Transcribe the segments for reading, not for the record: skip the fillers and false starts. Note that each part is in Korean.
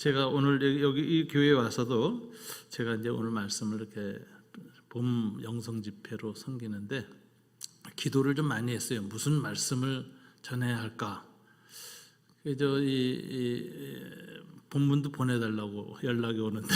제가 오늘 여기 이 교회에 와서도 제가 이제 오늘 말씀을 이렇게 봄 영성 집회로 섬기는데 기도를 좀 많이 했어요. 무슨 말씀을 전해야 할까? 그래서 이 본문도 보내달라고 연락이 오는데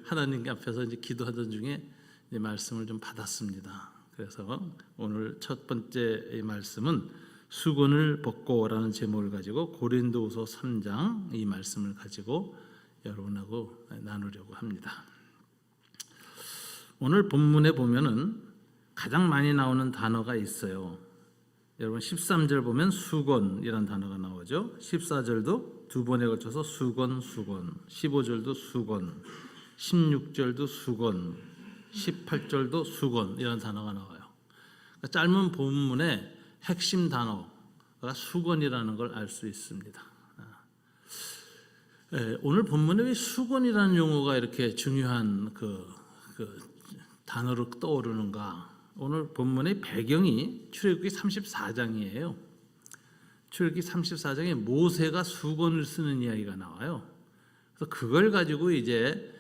하나님 앞에서 이제 기도하던 중에 이제 말씀을 좀 받았습니다. 그래서 오늘 첫 번째 이 말씀은 수건을 벗고라는 제목을 가지고 고린도후서 3장 이 말씀을 가지고 여러분하고 나누려고 합니다. 오늘 본문에 보면은 가장 많이 나오는 단어가 있어요. 여러분 13절 보면 수건이라는 단어가 나오죠. 14절도 두 번에 걸쳐서 수건, 15절도 수건, 16절도 수건, 18절도 수건 이라는 단어가 나와요. 그러니까 짧은 본문에 핵심 단어가 수건이라는 걸 알 수 있습니다. 오늘 본문에 왜 수건이라는 용어가 이렇게 중요한 그 단어로 떠오르는가? 오늘 본문의 배경이 출애굽기 34장이에요. 출애굽기 34장에 모세가 수건을 쓰는 이야기가 나와요. 그래서 그걸 가지고 이제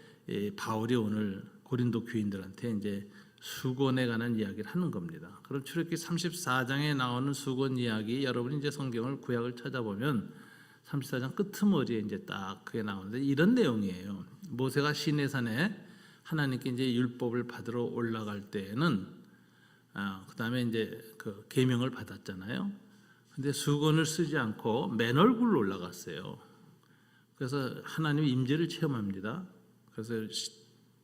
바울이 오늘 고린도 교인들한테 이제 수건에 관한 이야기를 하는 겁니다. 그럼 출애굽기 34장에 나오는 수건 이야기, 여러분이 이제 성경을 구약을 찾아보면 34장 끄트머리에 이제 딱 그게 나오는데 이런 내용이에요. 모세가 시내산에 하나님께 이제 율법을 받으러 올라갈 때에는 그다음에 이제 그 계명을 받았잖아요. 근데 수건을 쓰지 않고 맨 얼굴로 올라갔어요. 그래서 하나님의 임재를 체험합니다. 그래서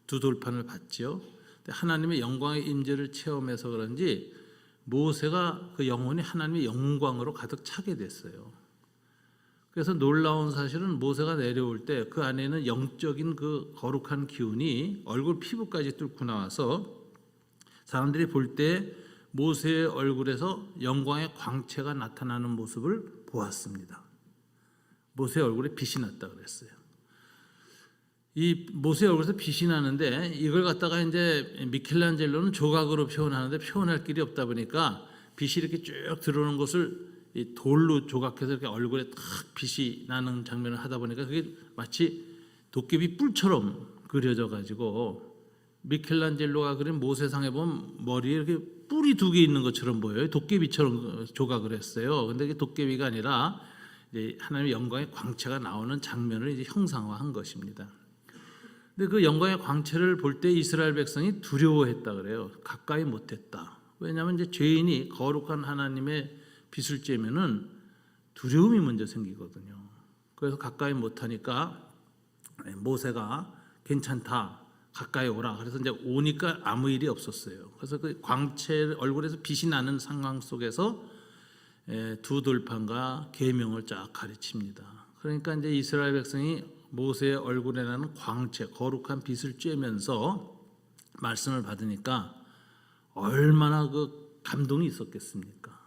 두 돌판을 받지요. 하나님의 영광의 임재를 체험해서 그런지 모세가 그 영혼이 하나님의 영광으로 가득 차게 됐어요. 그래서 놀라운 사실은 모세가 내려올 때 그 안에는 영적인 그 거룩한 기운이 얼굴 피부까지 뚫고 나와서 사람들이 볼 때 모세의 얼굴에서 영광의 광채가 나타나는 모습을 보았습니다. 모세의 얼굴에 빛이 났다 그랬어요. 이 모세의 얼굴에서 빛이 나는데 이걸 갖다가 이제 미켈란젤로는 조각으로 표현하는데 표현할 길이 없다 보니까 빛이 이렇게 쭉 들어오는 것을 이 돌로 조각해서 이렇게 얼굴에 탁 빛이 나는 장면을 하다 보니까 그게 마치 도깨비 뿔처럼 그려져 가지고 미켈란젤로가 그린 모세상에 보면 머리에 이렇게 뿔이 두 개 있는 것처럼 보여요. 도깨비처럼 조각을 했어요. 근데 이게 도깨비가 아니라 이제 하나님의 영광의 광채가 나오는 장면을 이제 형상화한 것입니다. 근데 그 영광의 광채를 볼 때 이스라엘 백성이 두려워했다 그래요. 가까이 못했다. 왜냐하면 이제 죄인이 거룩한 하나님의 빛을 쬐면은 두려움이 먼저 생기거든요. 그래서 가까이 못하니까 모세가 괜찮다, 가까이 오라. 그래서 이제 오니까 아무 일이 없었어요. 그래서 그 광채 얼굴에서 빛이 나는 상황 속에서 두 돌판과 계명을 쫙 가르칩니다. 그러니까 이제 이스라엘 백성이 모세의 얼굴에 나는 광채, 거룩한 빛을 쬐면서 말씀을 받으니까 얼마나 그 감동이 있었겠습니까?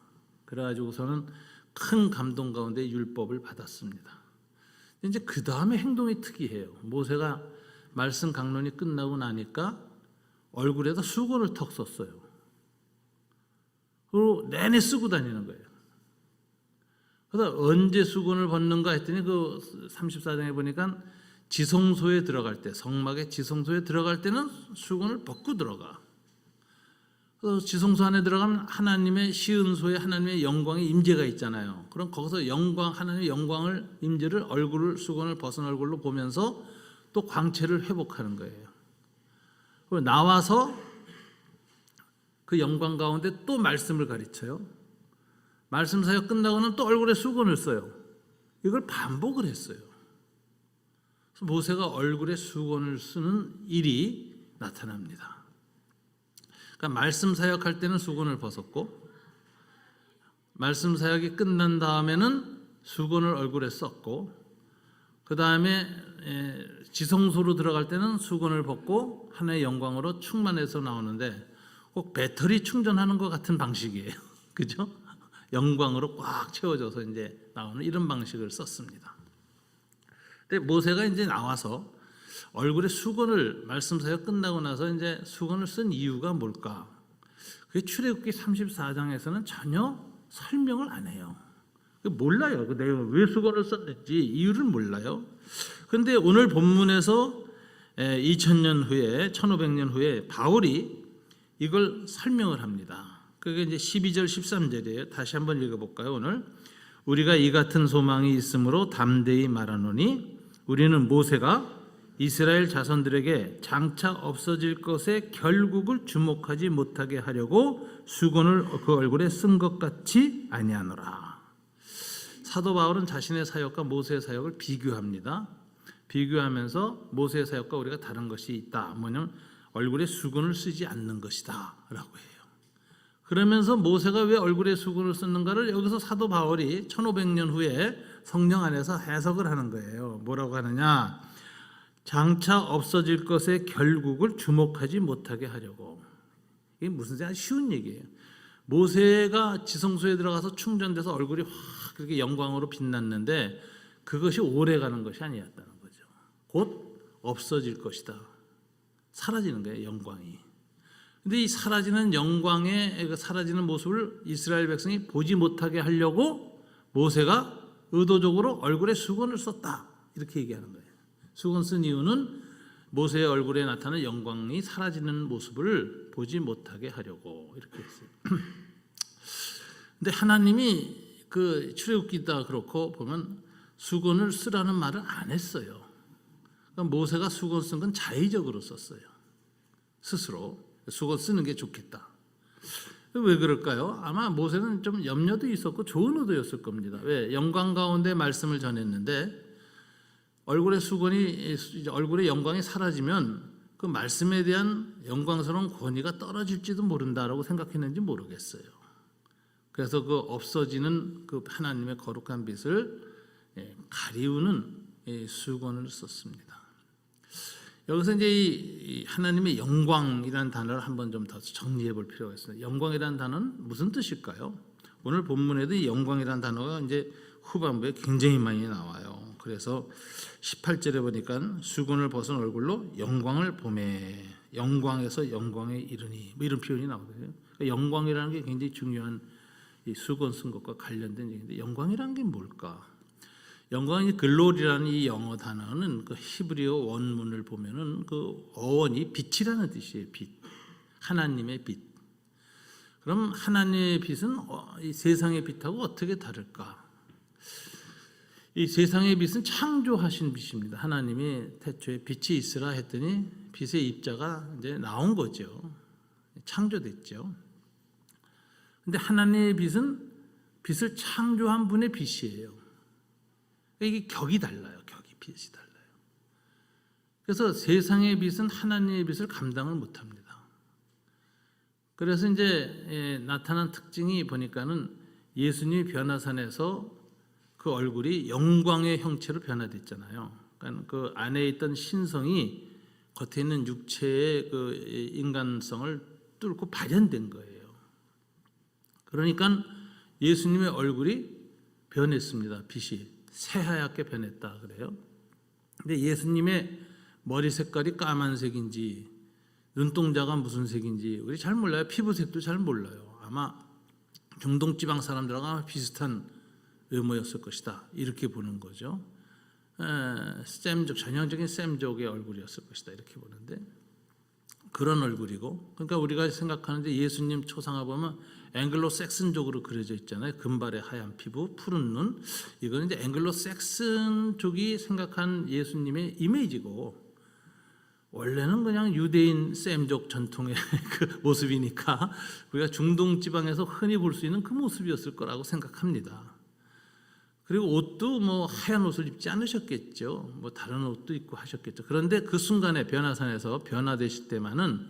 그래가지고서는 큰 감동 가운데 율법을 받았습니다. 이제 그 다음에 행동이 특이해요. 모세가 말씀 강론이 끝나고 나니까 얼굴에다 수건을 턱 썼어요. 그리고 내내 쓰고 다니는 거예요. 그래서 언제 수건을 벗는가 했더니 그 34장에 보니까 지성소에 들어갈 때, 성막의 지성소에 들어갈 때는 수건을 벗고 들어가. 그래서 지성소 안에 들어가면 하나님의 시은소에 하나님의 영광의 임재가 있잖아요. 그럼 거기서 하나님의 영광을 임재를 얼굴을 수건을 벗은 얼굴로 보면서 또 광채를 회복하는 거예요. 그리고 나와서 그 영광 가운데 또 말씀을 가르쳐요. 말씀 사역 끝나고는 또 얼굴에 수건을 써요. 이걸 반복을 했어요. 그래서 모세가 얼굴에 수건을 쓰는 일이 나타납니다. 그러니까 말씀 사역할 때는 수건을 벗었고 말씀 사역이 끝난 다음에는 수건을 얼굴에 썼고 그 다음에 지성소로 들어갈 때는 수건을 벗고 하나의 영광으로 충만해서 나오는데 꼭 배터리 충전하는 것 같은 방식이에요. 그죠? 영광으로 꽉 채워져서 이제 나오는 이런 방식을 썼습니다. 근데 모세가 이제 나와서 얼굴에 수건을 말씀 사역 끝나고 나서 이제 수건을 쓴 이유가 뭘까? 그게 출애굽기 34장에서는 전혀 설명을 안 해요. 몰라요. 그 내용을 왜 수건을 썼는지 이유를 몰라요. 그런데 오늘 본문에서 2000년 후에 1500년 후에 바울이 이걸 설명을 합니다. 그게 이제 12절 13절이에요. 다시 한번 읽어볼까요? 오늘 우리가 이 같은 소망이 있으므로 담대히 말하노니 우리는 모세가 이스라엘 자손들에게 장차 없어질 것의 결국을 주목하지 못하게 하려고 수건을 그 얼굴에 쓴 것 같이 아니하노라. 사도 바울은 자신의 사역과 모세의 사역을 비교합니다. 비교하면서 모세의 사역과 우리가 다른 것이 있다. 뭐냐면 얼굴에 수건을 쓰지 않는 것이다 라고 해요. 그러면서 모세가 왜 얼굴에 수건을 썼는가를 여기서 사도 바울이 1500년 후에 성령 안에서 해석을 하는 거예요. 뭐라고 하느냐, 장차 없어질 것의 결국을 주목하지 못하게 하려고. 이게 무슨 아주 쉬운 얘기예요. 모세가 지성소에 들어가서 충전돼서 얼굴이 확 그렇게 영광으로 빛났는데 그것이 오래가는 것이 아니었다는 거죠. 곧 없어질 것이다. 사라지는 거예요, 영광이. 근데 이 사라지는 영광의 사라지는 모습을 이스라엘 백성이 보지 못하게 하려고 모세가 의도적으로 얼굴에 수건을 썼다. 이렇게 얘기하는 거예요. 수건 쓴 이유는 모세의 얼굴에 나타나는 영광이 사라지는 모습을 보지 못하게 하려고 이렇게 했어요. 근데 하나님이 그 출애굽기다 그렇고 보면 수건을 쓰라는 말을 안 했어요. 그러니까 모세가 수건 쓴 건 자의적으로 썼어요. 스스로 수건 쓰는 게 좋겠다. 왜 그럴까요? 아마 모세는 좀 염려도 있었고 좋은 의도였을 겁니다. 왜? 영광 가운데 말씀을 전했는데 얼굴에 수건이 얼굴에 영광이 사라지면 그 말씀에 대한 영광스러운 권위가 떨어질지도 모른다라고 생각했는지 모르겠어요. 그래서 그 없어지는 그 하나님의 거룩한 빛을 가리우는 수건을 썼습니다. 여기서 이제 이 하나님의 영광이라는 단어를 한번 좀 더 정리해 볼 필요가 있습니다. 영광이라는 단어는 무슨 뜻일까요? 오늘 본문에도 이 영광이라는 단어가 이제 후반부에 굉장히 많이 나와요. 그래서 18절에 보니까 수건을 벗은 얼굴로 영광을 보매, 영광에서 영광에 이르니, 뭐 이런 표현이 나오거든요. 그러니까 영광이라는 게 굉장히 중요한 이 수건 쓴 것과 관련된 얘기인데 영광이라는 게 뭘까? 영광이 글로리라는 이 영어 단어는 그 히브리어 원문을 보면은 그 어원이 빛이라는 뜻이에요. 빛, 하나님의 빛. 그럼 하나님의 빛은 이 세상의 빛하고 어떻게 다를까? 이 세상의 빛은 창조하신 빛입니다. 하나님이 태초에 빛이 있으라 했더니 빛의 입자가 이제 나온 거죠. 창조됐죠. 근데 하나님의 빛은 빛을 창조한 분의 빛이에요. 이게 격이 달라요. 빛이 달라요. 그래서 세상의 빛은 하나님의 빛을 감당을 못합니다. 그래서 이제 나타난 특징이 보니까는 예수님이 변화산에서 그 얼굴이 영광의 형체로 변화됐잖아요. 그러니까 그 안에 있던 신성이 겉에 있는 육체의 그 인간성을 뚫고 발현된 거예요. 그러니까 예수님의 얼굴이 변했습니다. 빛이 새하얗게 변했다 그래요. 근데 예수님의 머리 색깔이 까만색인지 눈동자가 무슨 색인지 우리 잘 몰라요. 피부색도 잘 몰라요. 아마 중동 지방 사람들하고 비슷한 외모였을 것이다. 이렇게 보는 거죠. 셈족, 전형적인 셈족의 얼굴이었을 것이다. 이렇게 보는데 그런 얼굴이고, 그러니까 우리가 생각하는데 예수님 초상화 보면 앵글로색슨족으로 그려져 있잖아요. 금발의 하얀 피부, 푸른 눈. 이거는 이제 앵글로색슨족이 생각한 예수님의 이미지고, 원래는 그냥 유대인 셈족 전통의 그 모습이니까 우리가 중동 지방에서 흔히 볼 수 있는 그 모습이었을 거라고 생각합니다. 그리고 옷도 뭐 하얀 옷을 입지 않으셨겠죠. 뭐 다른 옷도 입고 하셨겠죠. 그런데 그 순간에 변화산에서 변화되실 때만은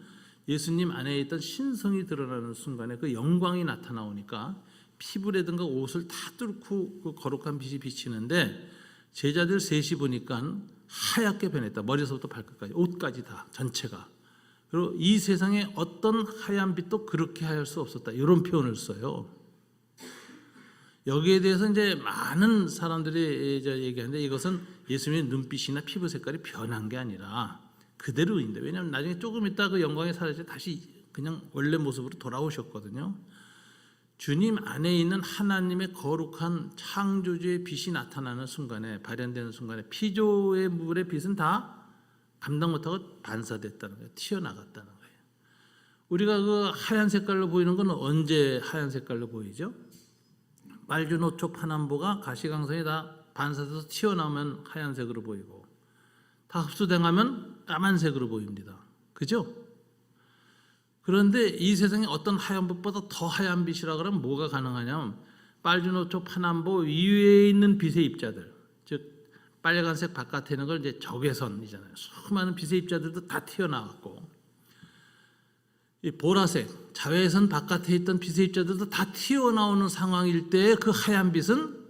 예수님 안에 있던 신성이 드러나는 순간에 그 영광이 나타나오니까 피부라든가 옷을 다 뚫고 그 거룩한 빛이 비치는데 제자들 셋이 보니까 하얗게 변했다. 머리서부터 발끝까지, 옷까지 다 전체가. 그리고 이 세상에 어떤 하얀 빛도 그렇게 하얄 수 없었다. 이런 표현을 써요. 여기에 대해서 이제 많은 사람들이 이제 얘기하는데 이것은 예수님의 눈빛이나 피부 색깔이 변한 게 아니라 그대로인데, 왜냐하면 나중에 조금 있다 그 영광이 사라져 다시 그냥 원래 모습으로 돌아오셨거든요. 주님 안에 있는 하나님의 거룩한 창조주의 빛이 나타나는 순간에, 발현되는 순간에 피조의 물의 빛은 다 감당 못하고 반사됐다는 거예요. 튀어나갔다는 거예요. 우리가 그 하얀 색깔로 보이는 건 언제 하얀 색깔로 보이죠? 빨주노초 파남보가 가시광선이 다 반사돼서 튀어나오면 하얀색으로 보이고, 다 흡수당하면 까만색으로 보입니다. 그죠? 그런데 이 세상에 어떤 하얀 빛보다 더 하얀 빛이라 그러면 뭐가 가능하냐면, 빨주노초 파남보 위에 있는 빛의 입자들, 즉 빨간색 바깥에 있는 걸 이제 적외선이잖아요. 수많은 빛의 입자들도 다 튀어나왔고, 이 보라색 자외선 바깥에 있던 빛의 입자들도 다 튀어나오는 상황일 때 그 하얀 빛은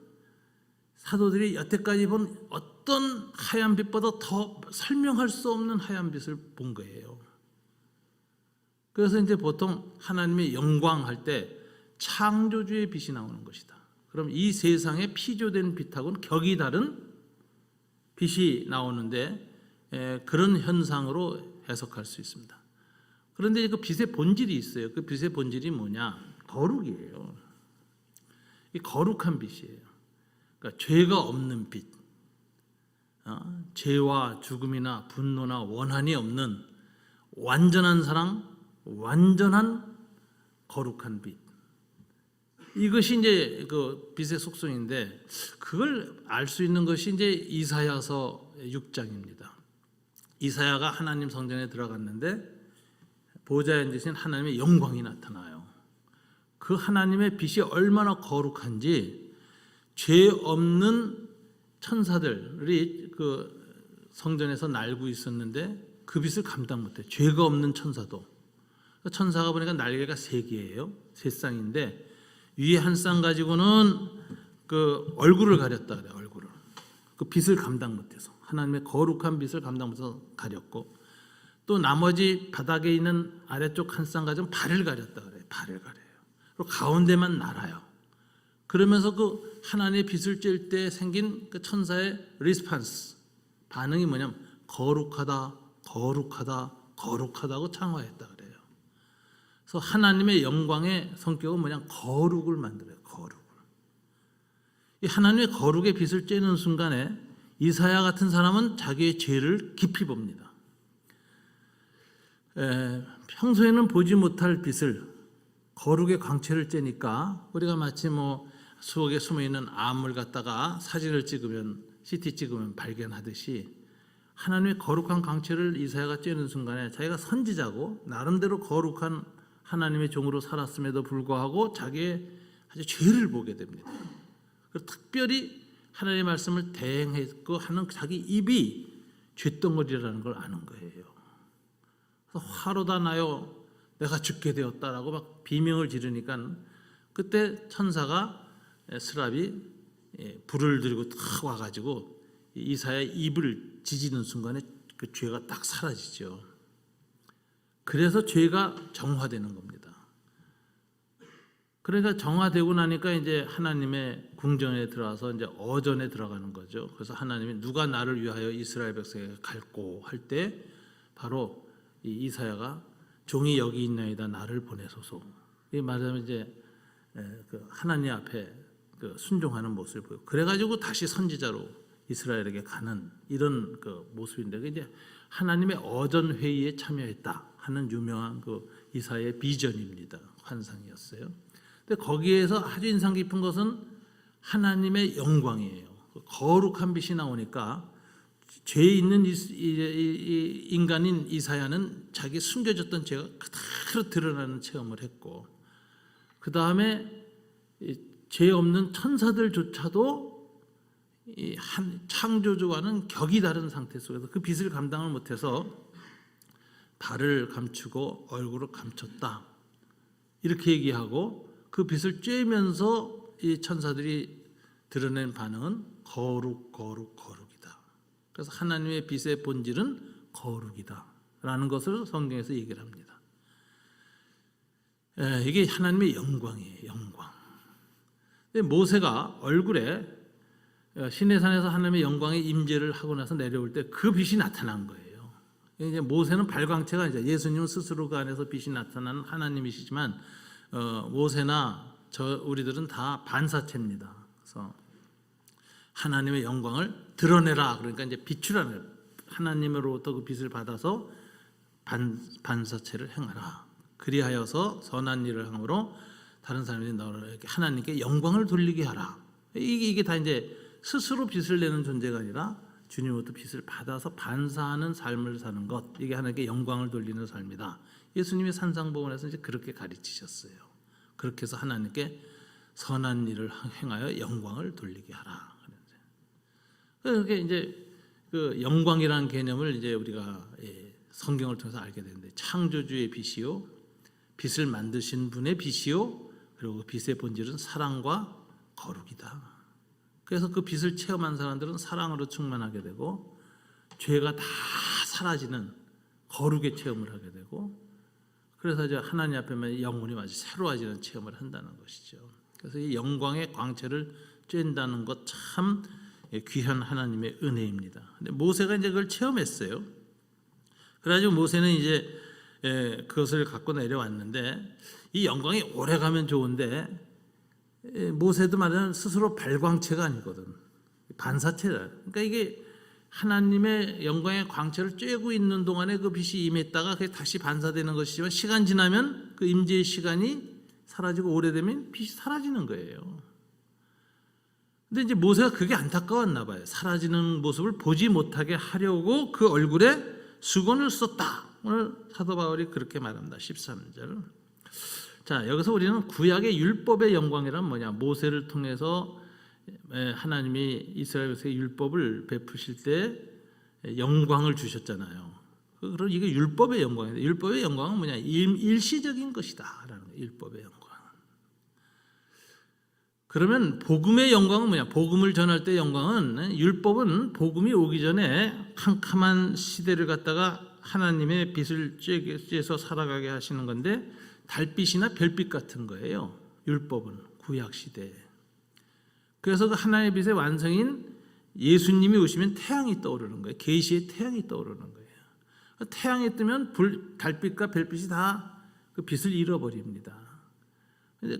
사도들이 여태까지 본 어떤 하얀 빛보다 더 설명할 수 없는 하얀 빛을 본 거예요. 그래서 이제 보통 하나님의 영광 할 때 창조주의 빛이 나오는 것이다. 그럼 이 세상에 피조된 빛하고는 격이 다른 빛이 나오는데, 그런 현상으로 해석할 수 있습니다. 그런데 그 빛의 본질이 있어요. 그 빛의 본질이 뭐냐? 거룩이에요. 이 거룩한 빛이에요. 그러니까 죄가 없는 빛, 죄와 죽음이나 분노나 원한이 없는 완전한 사랑, 완전한 거룩한 빛. 이것이 이제 그 빛의 속성인데, 그걸 알 수 있는 것이 이제 이사야서 6장입니다. 이사야가 하나님 성전에 들어갔는데 보좌에 앉으신 하나님의 영광이 나타나요. 그 하나님의 빛이 얼마나 거룩한지, 죄 없는 천사들이 그 성전에서 날고 있었는데 그 빛을 감당 못해. 죄가 없는 천사도. 천사가 보니까 날개가 3개예요. 3쌍인데 위에 한 쌍 가지고는 그 얼굴을 가렸다 그래요. 얼굴을. 그 빛을 감당 못해서, 하나님의 거룩한 빛을 감당 못해서 가렸고, 또 나머지 바닥에 있는 아래쪽 한 쌍 가지고 발을 가렸다 그래요. 발을 가려요. 그리고 가운데만 날아요. 그러면서 그 하나님의 빛을 쬐을 때 생긴 그 천사의 리스판스, 반응이 뭐냐면 거룩하다, 거룩하다, 거룩하다고 창화했다 그래요. 그래서 하나님의 영광의 성격은 뭐냐? 거룩을 만들어요. 거룩을. 이 하나님의 거룩의 빛을 쬐는 순간에 이사야 같은 사람은 자기의 죄를 깊이 봅니다. 평소에는 보지 못할 빛을, 거룩의 광채를 쬐니까 우리가 마치 뭐 수옥에 숨어있는 암을 갖다가 사진을 찍으면, CT 찍으면 발견하듯이, 하나님의 거룩한 광채를 이사야가 쬐는 순간에 자기가 선지자고 나름대로 거룩한 하나님의 종으로 살았음에도 불구하고 자기의 아주 죄를 보게 됩니다. 그리고 특별히 하나님의 말씀을 대행했고 하는 자기 입이 쇳덩어리라는 걸 아는 거예요. 그래서 화로다 나요, 내가 죽게 되었다라고 막 비명을 지르니까, 그때 천사가 스랍이 불을 들고 탁 와가지고 이사야의 입을 지지는 순간에 그 죄가 딱 사라지죠. 그래서 죄가 정화되는 겁니다. 그러니까 정화되고 나니까 이제 하나님의 궁전에 들어와서 이제 어전에 들어가는 거죠. 그래서 하나님이 누가 나를 위하여 이스라엘 백성에게 갈고 할 때 바로 이 이사야가 종이 여기 있나이다, 나를 보내소서. 이 말하자면 이제 그 하나님 앞에 그 순종하는 모습을 보여. 그래가지고 다시 선지자로 이스라엘에게 가는 이런 그 모습인데, 그 이제 하나님의 어전 회의에 참여했다 하는 유명한 그 이사야의 비전입니다. 환상이었어요. 근데 거기에서 아주 인상 깊은 것은 하나님의 영광이에요. 거룩한 빛이 나오니까 죄 있는 인간인 이사야는 자기 숨겨졌던 죄가 그대로 드러나는 체험을 했고, 그 다음에 죄 없는 천사들조차도 이 한 창조주와는 격이 다른 상태 속에서 그 빛을 감당을 못해서 발을 감추고 얼굴을 감췄다, 이렇게 얘기하고, 그 빛을 쬐면서 이 천사들이 드러낸 반응은 거룩, 거룩, 거룩이다. 그래서 하나님의 빛의 본질은 거룩이다 라는 것을 성경에서 얘기를 합니다. 이게 하나님의 영광이에요. 영광. 근데 모세가 얼굴에 시내산에서 하나님의 영광의 임재를 하고 나서 내려올 때 그 빛이 나타난 거예요. 이제 모세는 발광체가 이제 예수님 스스로 그 안에서 빛이 나타나는 하나님이시지만, 모세나 우리들은 다 반사체입니다. 그래서 하나님의 영광을 드러내라. 그러니까 이제 비추라는 거예요. 하나님으로부터 그 빛을 받아서 반사체를 행하라. 그리하여서 선한 일을 함으로 다른 사람들이 너에게 하나님께 영광을 돌리게 하라. 이게 다 이제 스스로 빛을 내는 존재가 아니라 주님으로부터 빛을 받아서 반사하는 삶을 사는 것. 이게 하나님께 영광을 돌리는 삶이다. 예수님이 산상복음에서 이제 그렇게 가르치셨어요. 그렇게 해서 하나님께 선한 일을 행하여 영광을 돌리게 하라. 그렇게 이제 그 영광이라는 개념을 이제 우리가 성경을 통해서 알게 되는데, 창조주의 빛이요, 빛을 만드신 분의 빛이요, 그리고 그 빛의 본질은 사랑과 거룩이다. 그래서 그 빛을 체험한 사람들은 사랑으로 충만하게 되고 죄가 다 사라지는 거룩의 체험을 하게 되고, 그래서 이제 하나님 앞에만 영혼이 마치 새로워지는 체험을 한다는 것이죠. 그래서 이 영광의 광채를 쬐는다는 것 참 귀한 하나님의 은혜입니다. 근데 모세가 이제 그걸 체험했어요. 그래가지고 모세는 이제 그것을 갖고 내려왔는데, 이 영광이 오래 가면 좋은데 모세도 말하는 스스로 발광체가 아니거든. 반사체다. 그러니까 이게 하나님의 영광의 광채를 쬐고 있는 동안에 그 빛이 임했다가 그게 다시 반사되는 것이지만, 시간 지나면 그 임재의 시간이 사라지고 오래되면 빛이 사라지는 거예요. 근데 이제 모세가 그게 안타까웠나 봐요. 사라지는 모습을 보지 못하게 하려고 그 얼굴에 수건을 썼다. 오늘 사도 바울이 그렇게 말합니다. 13절. 자, 여기서 우리는 구약의 율법의 영광이란 뭐냐? 모세를 통해서 하나님이 이스라엘에게 율법을 베푸실 때 영광을 주셨잖아요. 그럼 이게 율법의 영광인데, 율법의 영광은 뭐냐? 일시적인 것이다라는 거예요. 율법의 영광. 그러면 복음의 영광은 뭐냐? 복음을 전할 때 영광은, 율법은 복음이 오기 전에 캄캄한 시대를 갖다가 하나님의 빛을 쬐서 살아가게 하시는 건데, 달빛이나 별빛 같은 거예요. 율법은 구약 시대에. 그래서 그 하나님의 빛의 완성인 예수님이 오시면 태양이 떠오르는 거예요. 계시의 태양이 떠오르는 거예요. 태양이 뜨면 달빛과 별빛이 다 그 빛을 잃어버립니다.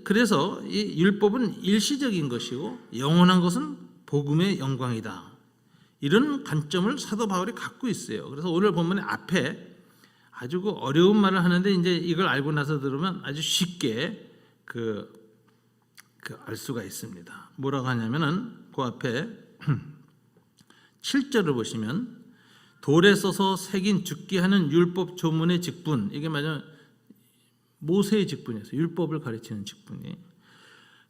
그래서 이 율법은 일시적인 것이고 영원한 것은 복음의 영광이다. 이런 관점을 사도 바울이 갖고 있어요. 그래서 오늘 본문의 앞에 아주 그 어려운 말을 하는데, 이제 이걸 알고 나서 들으면 아주 쉽게 알 수가 있습니다. 뭐라고 하냐면은 그 앞에 7절을 보시면, 돌에 써서 새긴 죽게 하는 율법 조문의 직분, 이게 맞아 모세의 직분이었어요. 율법을 가르치는 직분이.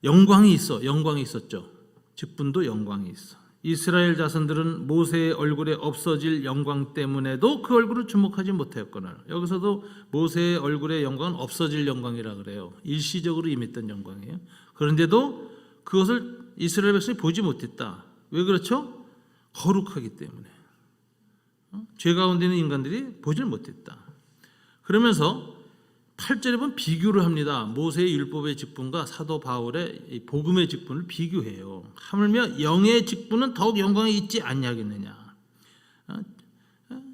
영광이 있었죠. 직분도 영광이 있어. 이스라엘 자손들은 모세의 얼굴에 없어질 영광 때문에도 그 얼굴을 주목하지 못하였거늘. 여기서도 모세의 얼굴의 영광은 없어질 영광이라 그래요. 일시적으로 임했던 영광이에요. 그런데도 그것을 이스라엘 백성이 보지 못했다. 왜 그렇죠? 거룩하기 때문에. 죄 가운데 있는 인간들이 보질 못했다. 그러면서 8절에 보면 비교를 합니다. 모세의 율법의 직분과 사도 바울의 복음의 직분을 비교해요. 하물며 영의 직분은 더욱 영광이 있지 아니하겠느냐,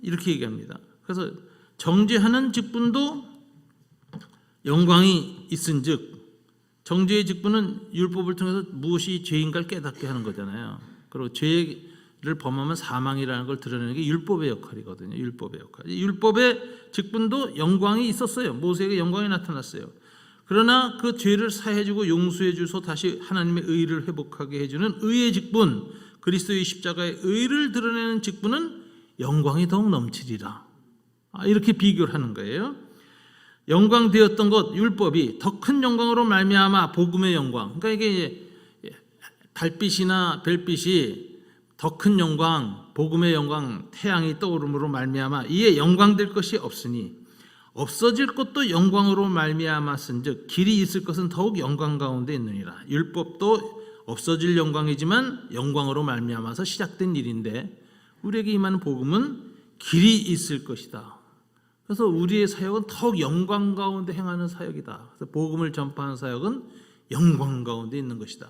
이렇게 얘기합니다. 그래서 정죄하는 직분도 영광이 있은즉, 정죄의 직분은 율법을 통해서 무엇이 죄인가를 깨닫게 하는 거잖아요. 그리고 죄를 범하면 사망이라는 걸 드러내는 게 율법의 역할이거든요. 율법의 역할. 율법의 직분도 영광이 있었어요. 모세에게 영광이 나타났어요. 그러나 그 죄를 사해주고 용서해주소 다시 하나님의 의를 회복하게 해주는 의의 직분, 그리스도의 십자가의 의를 드러내는 직분은 영광이 더욱 넘치리라. 이렇게 비교를 하는 거예요. 영광되었던 것, 율법이 더 큰 영광으로 말미암아 복음의 영광. 그러니까 이게 달빛이나 별빛이 더 큰 영광, 복음의 영광, 태양이 떠오름으로 말미암아 이에 영광될 것이 없으니 없어질 것도 영광으로 말미암았은즉 길이 있을 것은 더욱 영광 가운데 있느니라. 율법도 없어질 영광이지만 영광으로 말미암아서 시작된 일인데, 우리에게 임하는 복음은 길이 있을 것이다. 그래서 우리의 사역은 더욱 영광 가운데 행하는 사역이다. 그래서 복음을 전파하는 사역은 영광 가운데 있는 것이다.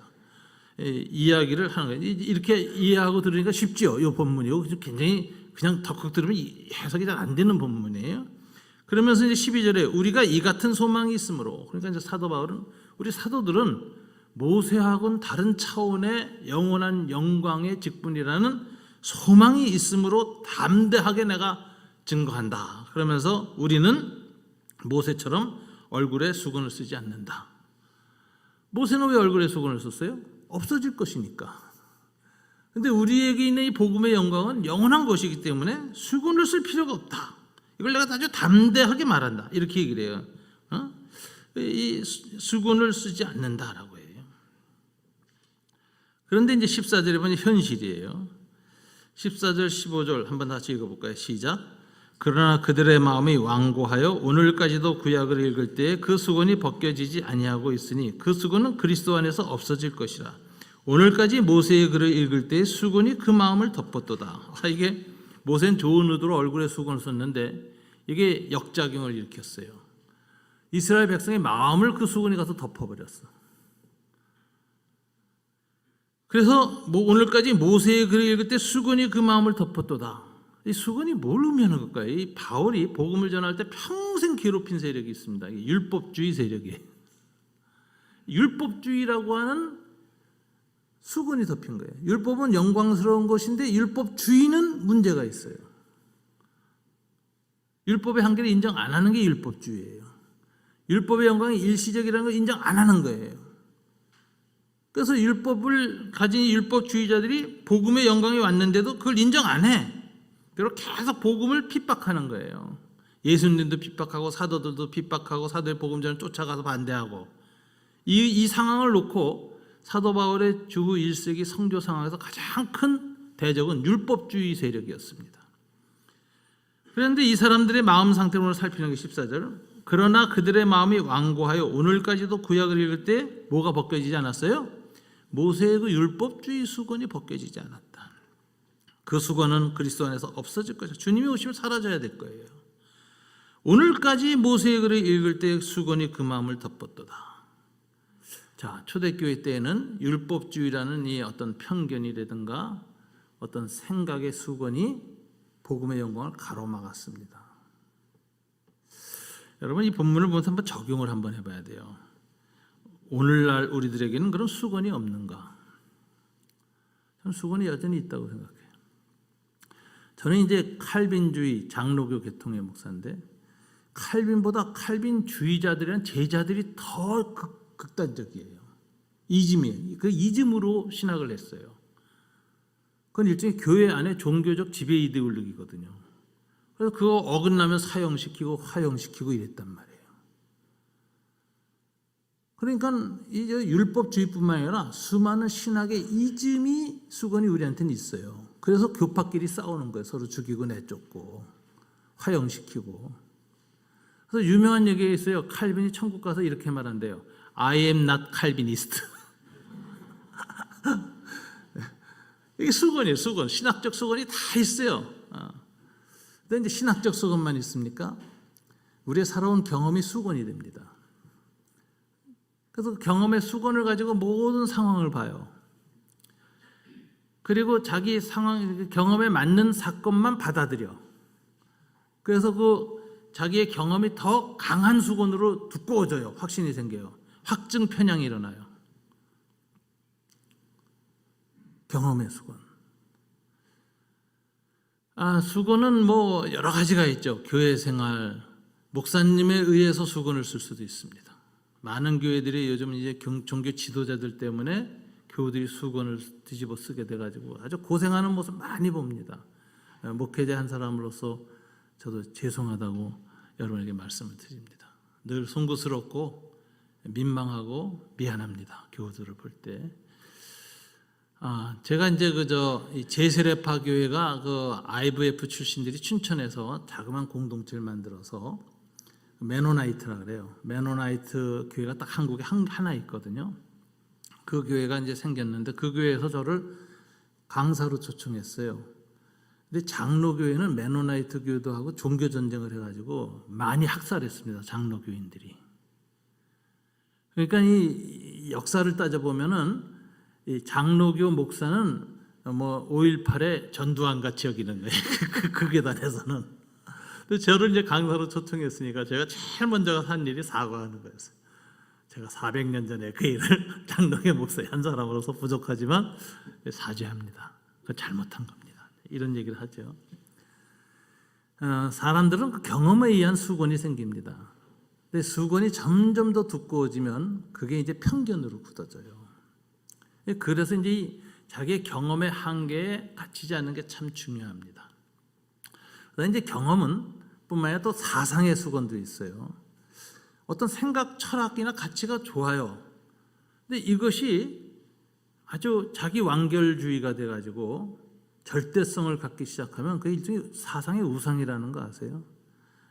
이야기를 하는 거예요. 이렇게 이해하고 들으니까 쉽죠. 이 본문이 굉장히 그냥 덕덕 들으면 해석이 잘 안 되는 본문이에요. 그러면서 이제 12절에 우리가 이 같은 소망이 있으므로, 그러니까 이제 사도 바울은 우리 사도들은 모세하고는 다른 차원의 영원한 영광의 직분이라는 소망이 있으므로 담대하게 내가 증거한다. 그러면서 우리는 모세처럼 얼굴에 수건을 쓰지 않는다. 모세는 왜 얼굴에 수건을 썼어요? 없어질 것이니까. 근데 우리에게 있는 이 복음의 영광은 영원한 것이기 때문에 수건을 쓸 필요가 없다. 이걸 내가 아주 담대하게 말한다. 이렇게 얘기를 해요. 이 수건을 쓰지 않는다라고 해요. 그런데 이제 14절에 보면 현실이에요. 14절 15절 한번 다시 읽어볼까요? 시작. 그러나 그들의 마음이 완고하여 오늘까지도 구약을 읽을 때에 그 수건이 벗겨지지 아니하고 있으니 그 수건은 그리스도 안에서 없어질 것이라. 오늘까지 모세의 글을 읽을 때에 수건이 그 마음을 덮었도다. 이게 모세는 좋은 의도로 얼굴에 수건을 썼는데 이게 역작용을 일으켰어요. 이스라엘 백성의 마음을 그 수건이 가서 덮어버렸어. 그래서 오늘까지 모세의 글을 읽을 때 수건이 그 마음을 덮었도다. 이 수건이 뭘 의미하는 걸까요? 이 바울이 복음을 전할 때 평생 괴롭힌 세력이 있습니다. 이게 율법주의 세력이에요. 율법주의라고 하는 수건이 덮인 거예요. 율법은 영광스러운 것인데 율법주의는 문제가 있어요. 율법의 한계를 인정 안 하는 게 율법주의예요. 율법의 영광이 일시적이라는 걸 인정 안 하는 거예요. 그래서 율법을 가진 율법주의자들이 복음의 영광이 왔는데도 그걸 인정 안 해. 그리고 계속 복음을 핍박하는 거예요. 예수님도 핍박하고 사도들도 핍박하고 사도의 복음전을 쫓아가서 반대하고 이 상황을 놓고 사도 바울의 주후 1세기 성교 상황에서 가장 큰 대적은 율법주의 세력이었습니다. 그런데 이 사람들의 마음 상태를 오늘 살피는 게 14절. 그러나 그들의 마음이 완고하여 오늘까지도 구약을 읽을 때 뭐가 벗겨지지 않았어요? 모세의 그 율법주의 수건이 벗겨지지 않았다. 그 수건은 그리스도 안에서 없어질 것이다. 주님이 오시면 사라져야 될 거예요. 오늘까지 모세의 글을 읽을 때 수건이 그 마음을 덮었도다. 자, 초대교회 때에는 율법주의라는 이 어떤 편견이라든가 어떤 생각의 수건이 복음의 영광을 가로막았습니다. 여러분, 이 본문을 보면서 한번 적용을 한번 해봐야 돼요. 오늘날 우리들에게는 그런 수건이 없는가? 저는 수건이 여전히 있다고 생각해요. 저는 이제 칼빈주의 장로교 계통의 목사인데 칼빈보다 칼빈주의자들이란 제자들이 더 극단적이에요. 이즘이에요. 그 이즘으로 신학을 했어요. 그건 일종의 교회 안에 종교적 지배 이데올로기거든요. 그래서 그거 어긋나면 사형시키고 화형시키고 이랬단 말이에요. 그러니까 이제 율법주의뿐만 아니라 수많은 신학의 이즘이 수건이 우리한테는 있어요. 그래서 교파끼리 싸우는 거예요. 서로 죽이고 내쫓고 화형시키고. 그래서 유명한 얘기가 있어요. 칼빈이 천국 가서 이렇게 말한대요. I am not Calvinist. 이게 수건이에요. 수건. 신학적 수건이 다 있어요. 그런데 이제 신학적 수건만 있습니까? 우리의 살아온 경험이 수건이 됩니다. 그래서 경험의 수건을 가지고 모든 상황을 봐요. 그리고 자기 상황, 경험에 맞는 사건만 받아들여. 그래서 그 자기의 경험이 더 강한 수건으로 두꺼워져요. 확신이 생겨요. 확증 편향이 일어나요. 경험의 수건. 수건은 뭐 여러 가지가 있죠. 교회 생활, 목사님에 의해서 수건을 쓸 수도 있습니다. 많은 교회들이 요즘 이제 종교 지도자들 때문에 교우들이 수건을 뒤집어 쓰게 돼가지고 아주 고생하는 모습 많이 봅니다. 목회자 한 사람으로서 저도 죄송하다고 여러분에게 말씀을 드립니다. 늘 송구스럽고 민망하고 미안합니다. 교우들을 볼 때. 제가 이제 제세례파 교회가 그 IVF 출신들이 춘천에서 자그마한 공동체를 만들어서 메노나이트라 그래요. 메노나이트 교회가 딱 한국에 하나 있거든요. 그 교회가 이제 생겼는데 그 교회에서 저를 강사로 초청했어요. 근데 장로교회는 메노나이트 교회도 하고 종교 전쟁을 해가지고 많이 학살했습니다. 장로교인들이. 그러니까 이 역사를 따져보면은 이 장로교 목사는 뭐 5.18의 전두환 같이 여기는 거예요. 그 계단에서는. 저를 이제 강사로 초청했으니까 제가 제일 먼저 한 일이 사과하는 거였어요. 제가 400년 전에 그 일을 장로회 목사의 한 사람으로서 부족하지만 사죄합니다. 그 잘못한 겁니다. 이런 얘기를 하죠. 사람들은 그 경험에 의한 수건이 생깁니다. 근데 수건이 점점 더 두꺼워지면 그게 이제 편견으로 굳어져요. 그래서 이제 자기의 경험의 한계에 갇히지 않는 게 참 중요합니다. 그다음에 이제 경험은 뿐만 아니라 또 사상의 수건도 있어요. 어떤 생각, 철학이나 가치가 좋아요. 근데 이것이 아주 자기 완결주의가 돼가지고 절대성을 갖기 시작하면 그게 일종의 사상의 우상이라는 거 아세요?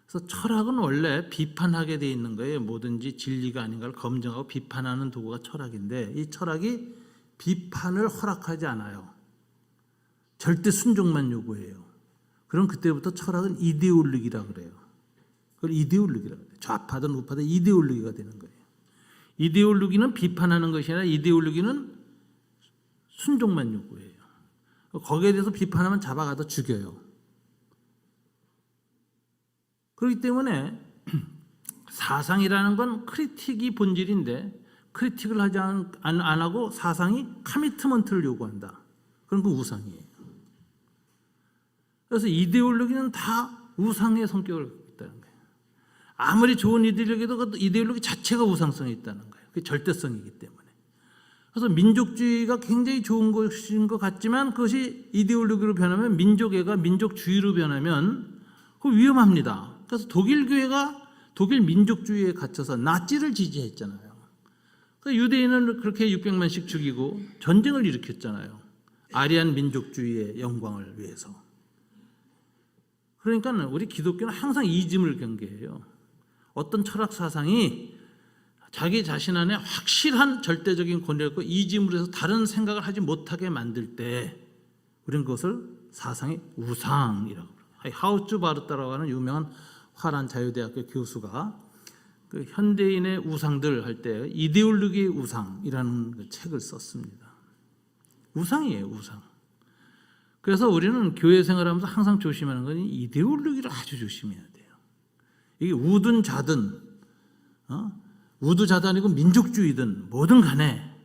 그래서 철학은 원래 비판하게 돼 있는 거예요. 뭐든지 진리가 아닌가를 검증하고 비판하는 도구가 철학인데 이 철학이 비판을 허락하지 않아요. 절대 순종만 요구해요. 그럼 그때부터 철학은 이데올로기라 그래요. 그걸 이데올로기라 그래요. 좌파든 우파든 이데올로기가 되는 거예요. 이데올로기는 비판하는 것이 아니라 이데올로기는 순종만 요구해요. 거기에 대해서 비판하면 잡아가다 죽여요. 그렇기 때문에 사상이라는 건 크리틱이 본질인데 크리틱을 하지 안 하고 사상이 커미트먼트를 요구한다. 그런 건 우상이에요. 그래서 이데올로기는 다 우상의 성격을 갖고 있다는 거예요. 아무리 좋은 이데올로기도 그 이데올로기 자체가 우상성이 있다는 거예요. 그게 절대성이기 때문에. 그래서 민족주의가 굉장히 좋은 것인 것 같지만 그것이 이데올로기로 변하면 민족애가 민족주의로 변하면 그거 위험합니다. 그래서 독일 교회가 독일 민족주의에 갇혀서 나치를 지지했잖아요. 그러니까 유대인은 그렇게 600만씩 죽이고 전쟁을 일으켰잖아요. 아리안 민족주의의 영광을 위해서. 그러니까 우리 기독교는 항상 이즘을 경계해요. 어떤 철학 사상이 자기 자신 안에 확실한 절대적인 권위를 갖고 이즘으로 해서 다른 생각을 하지 못하게 만들 때 우리는 그것을 사상의 우상이라고 해요. 하우츠 바르타라고 하는 유명한 화란 자유대학교 교수가 그 현대인의 우상들 할 때 이데올로기의 우상이라는 그 책을 썼습니다. 우상이에요, 우상. 그래서 우리는 교회 생활하면서 항상 조심하는 건 이데올로기를 아주 조심해야 돼요. 이게 우든 좌든, 우드자도 아니고 민족주의든 뭐든 간에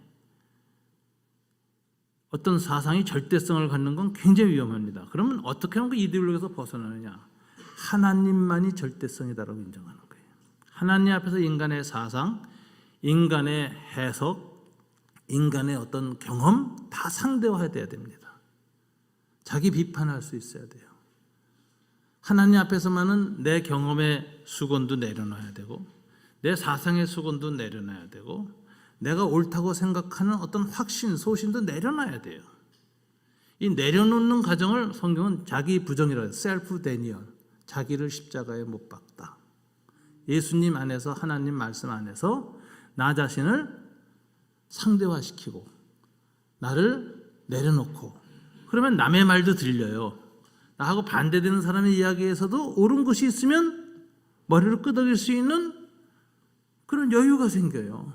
어떤 사상이 절대성을 갖는 건 굉장히 위험합니다. 그러면 어떻게 하면 그 이데올로기에서 벗어나느냐? 하나님만이 절대성이다라고 인정하는 거예요. 하나님 앞에서 인간의 사상, 인간의 해석, 인간의 어떤 경험 다 상대화돼야 됩니다. 자기 비판할 수 있어야 돼요. 하나님 앞에서만은 내 경험의 수건도 내려놔야 되고 내 사상의 수건도 내려놔야 되고 내가 옳다고 생각하는 어떤 확신, 소신도 내려놔야 돼요. 이 내려놓는 과정을 성경은 자기 부정이라고 해요. 셀프 데니얼, 자기를 십자가에 못 박다. 예수님 안에서 하나님 말씀 안에서 나 자신을 상대화시키고 나를 내려놓고 그러면 남의 말도 들려요. 나하고 반대되는 사람의 이야기에서도 옳은 것이 있으면 머리를 끄덕일 수 있는 그런 여유가 생겨요.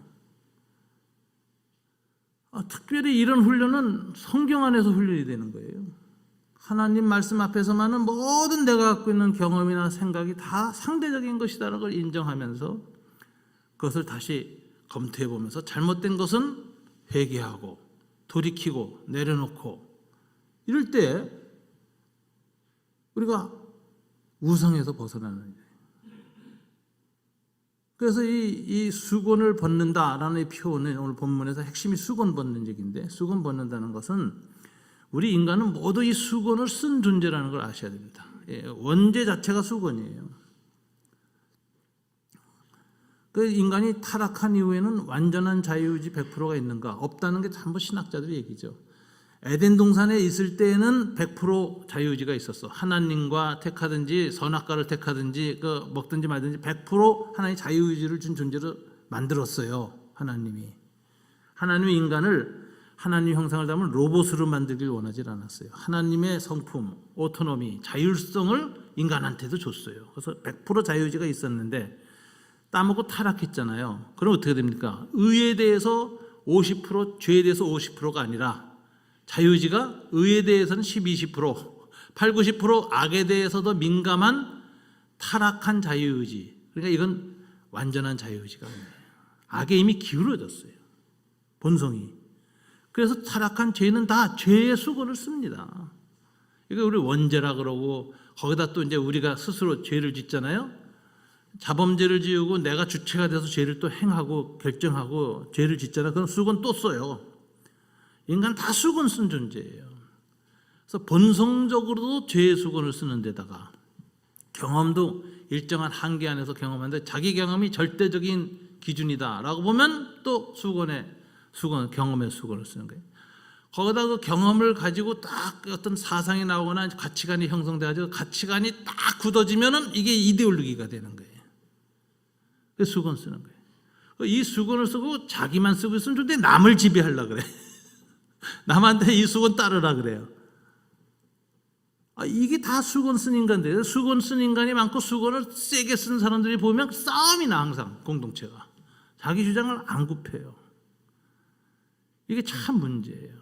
특별히 이런 훈련은 성경 안에서 훈련이 되는 거예요. 하나님 말씀 앞에서만은 모든 내가 갖고 있는 경험이나 생각이 다 상대적인 것이다라는 걸 인정하면서 그것을 다시 검토해 보면서 잘못된 것은 회개하고 돌이키고 내려놓고 이럴 때 우리가 우상에서 벗어나는 거예요. 그래서 이 수건을 벗는다라는 표현은 오늘 본문에서 핵심이 수건 벗는 얘기인데 수건 벗는다는 것은 우리 인간은 모두 이 수건을 쓴 존재라는 걸 아셔야 됩니다. 원죄 자체가 수건이에요. 그 인간이 타락한 이후에는 완전한 자유의지 100%가 있는가? 없다는 게 전부 신학자들의 얘기죠. 에덴 동산에 있을 때에는 100% 자유의지가 있었어. 하나님과 택하든지 선악과를 택하든지 먹든지 말든지 100% 하나님 자유의지를 준 존재로 만들었어요. 하나님이 인간을 하나님 형상을 담은 로봇으로 만들길 원하지 않았어요. 하나님의 성품, 오토노미, 자율성을 인간한테도 줬어요. 그래서 100% 자유의지가 있었는데 따먹고 타락했잖아요. 그럼 어떻게 됩니까? 의에 대해서 50%, 죄에 대해서 50%가 아니라 자유의지가 의에 대해서는 10, 20%, 8, 90% 악에 대해서도 민감한 타락한 자유의지. 그러니까 이건 완전한 자유의지가 아니에요. 악에 이미 기울어졌어요. 본성이. 그래서 타락한 죄는 다 죄의 수건을 씁니다. 이거 우리 원죄라 그러고 거기다 또 이제 우리가 스스로 죄를 짓잖아요. 자범죄를 지우고 내가 주체가 돼서 죄를 또 행하고 결정하고 죄를 짓잖아요. 그럼 수건 또 써요. 인간 다 수건 쓴 존재예요. 그래서 본성적으로도 죄의 수건을 쓰는 데다가 경험도 일정한 한계 안에서 경험하는데 자기 경험이 절대적인 기준이다라고 보면 또 경험의 수건을 쓰는 거예요. 거기다 그 경험을 가지고 딱 어떤 사상이 나오거나 가치관이 형성돼가지고 가치관이 딱 굳어지면은 이게 이데올로기가 되는 거예요. 그 수건 쓰는 거예요. 이 수건을 쓰고 자기만 쓰고 있으면 좋은데 남을 지배하려고 그래. 남한테 이 수건 따르라 그래요. 이게 다 수건 쓴 인간들이에요. 수건 쓴 인간이 많고 수건을 세게 쓴 사람들이 보면 싸움이 나 항상 공동체가. 자기 주장을 안 굽혀요. 이게 참 문제예요.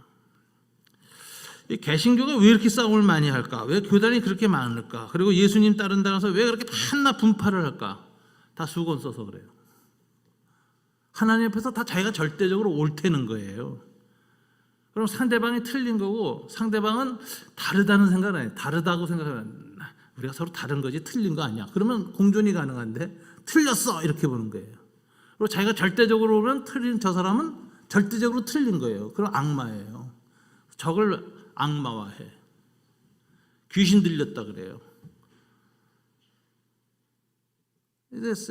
이 개신교가 왜 이렇게 싸움을 많이 할까? 왜 교단이 그렇게 많을까? 그리고 예수님 따른다고 해서 왜 그렇게 판나 분파를 할까? 다 수건 써서 그래요. 하나님 앞에서 다 자기가 절대적으로 옳다는 거예요. 그럼 상대방이 틀린 거고 상대방은 다르다는 생각은 아니에요. 다르다고 생각하면 우리가 서로 다른 거지 틀린 거 아니야. 그러면 공존이 가능한데 틀렸어 이렇게 보는 거예요. 그리고 자기가 절대적으로 보면 틀린 저 사람은 절대적으로 틀린 거예요. 그럼 악마예요. 적을 악마화해. 귀신 들렸다 그래요.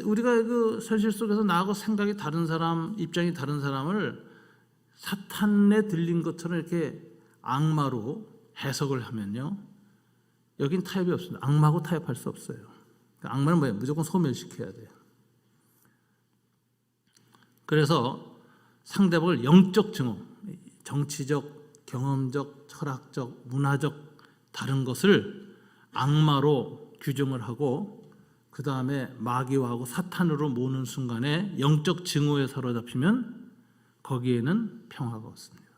우리가 그 현실 속에서 나하고 생각이 다른 사람, 입장이 다른 사람을 사탄에 들린 것처럼 이렇게 악마로 해석을 하면요, 여긴 타협이 없습니다. 악마하고 타협할 수 없어요. 악마는 뭐예요? 무조건 소멸시켜야 돼요. 그래서 상대방을 영적 증오, 정치적, 경험적, 철학적, 문화적 다른 것을 악마로 규정을 하고 그 다음에 마귀화하고 사탄으로 모는 순간에 영적 증오에 사로잡히면 거기에는 평화가 없습니다.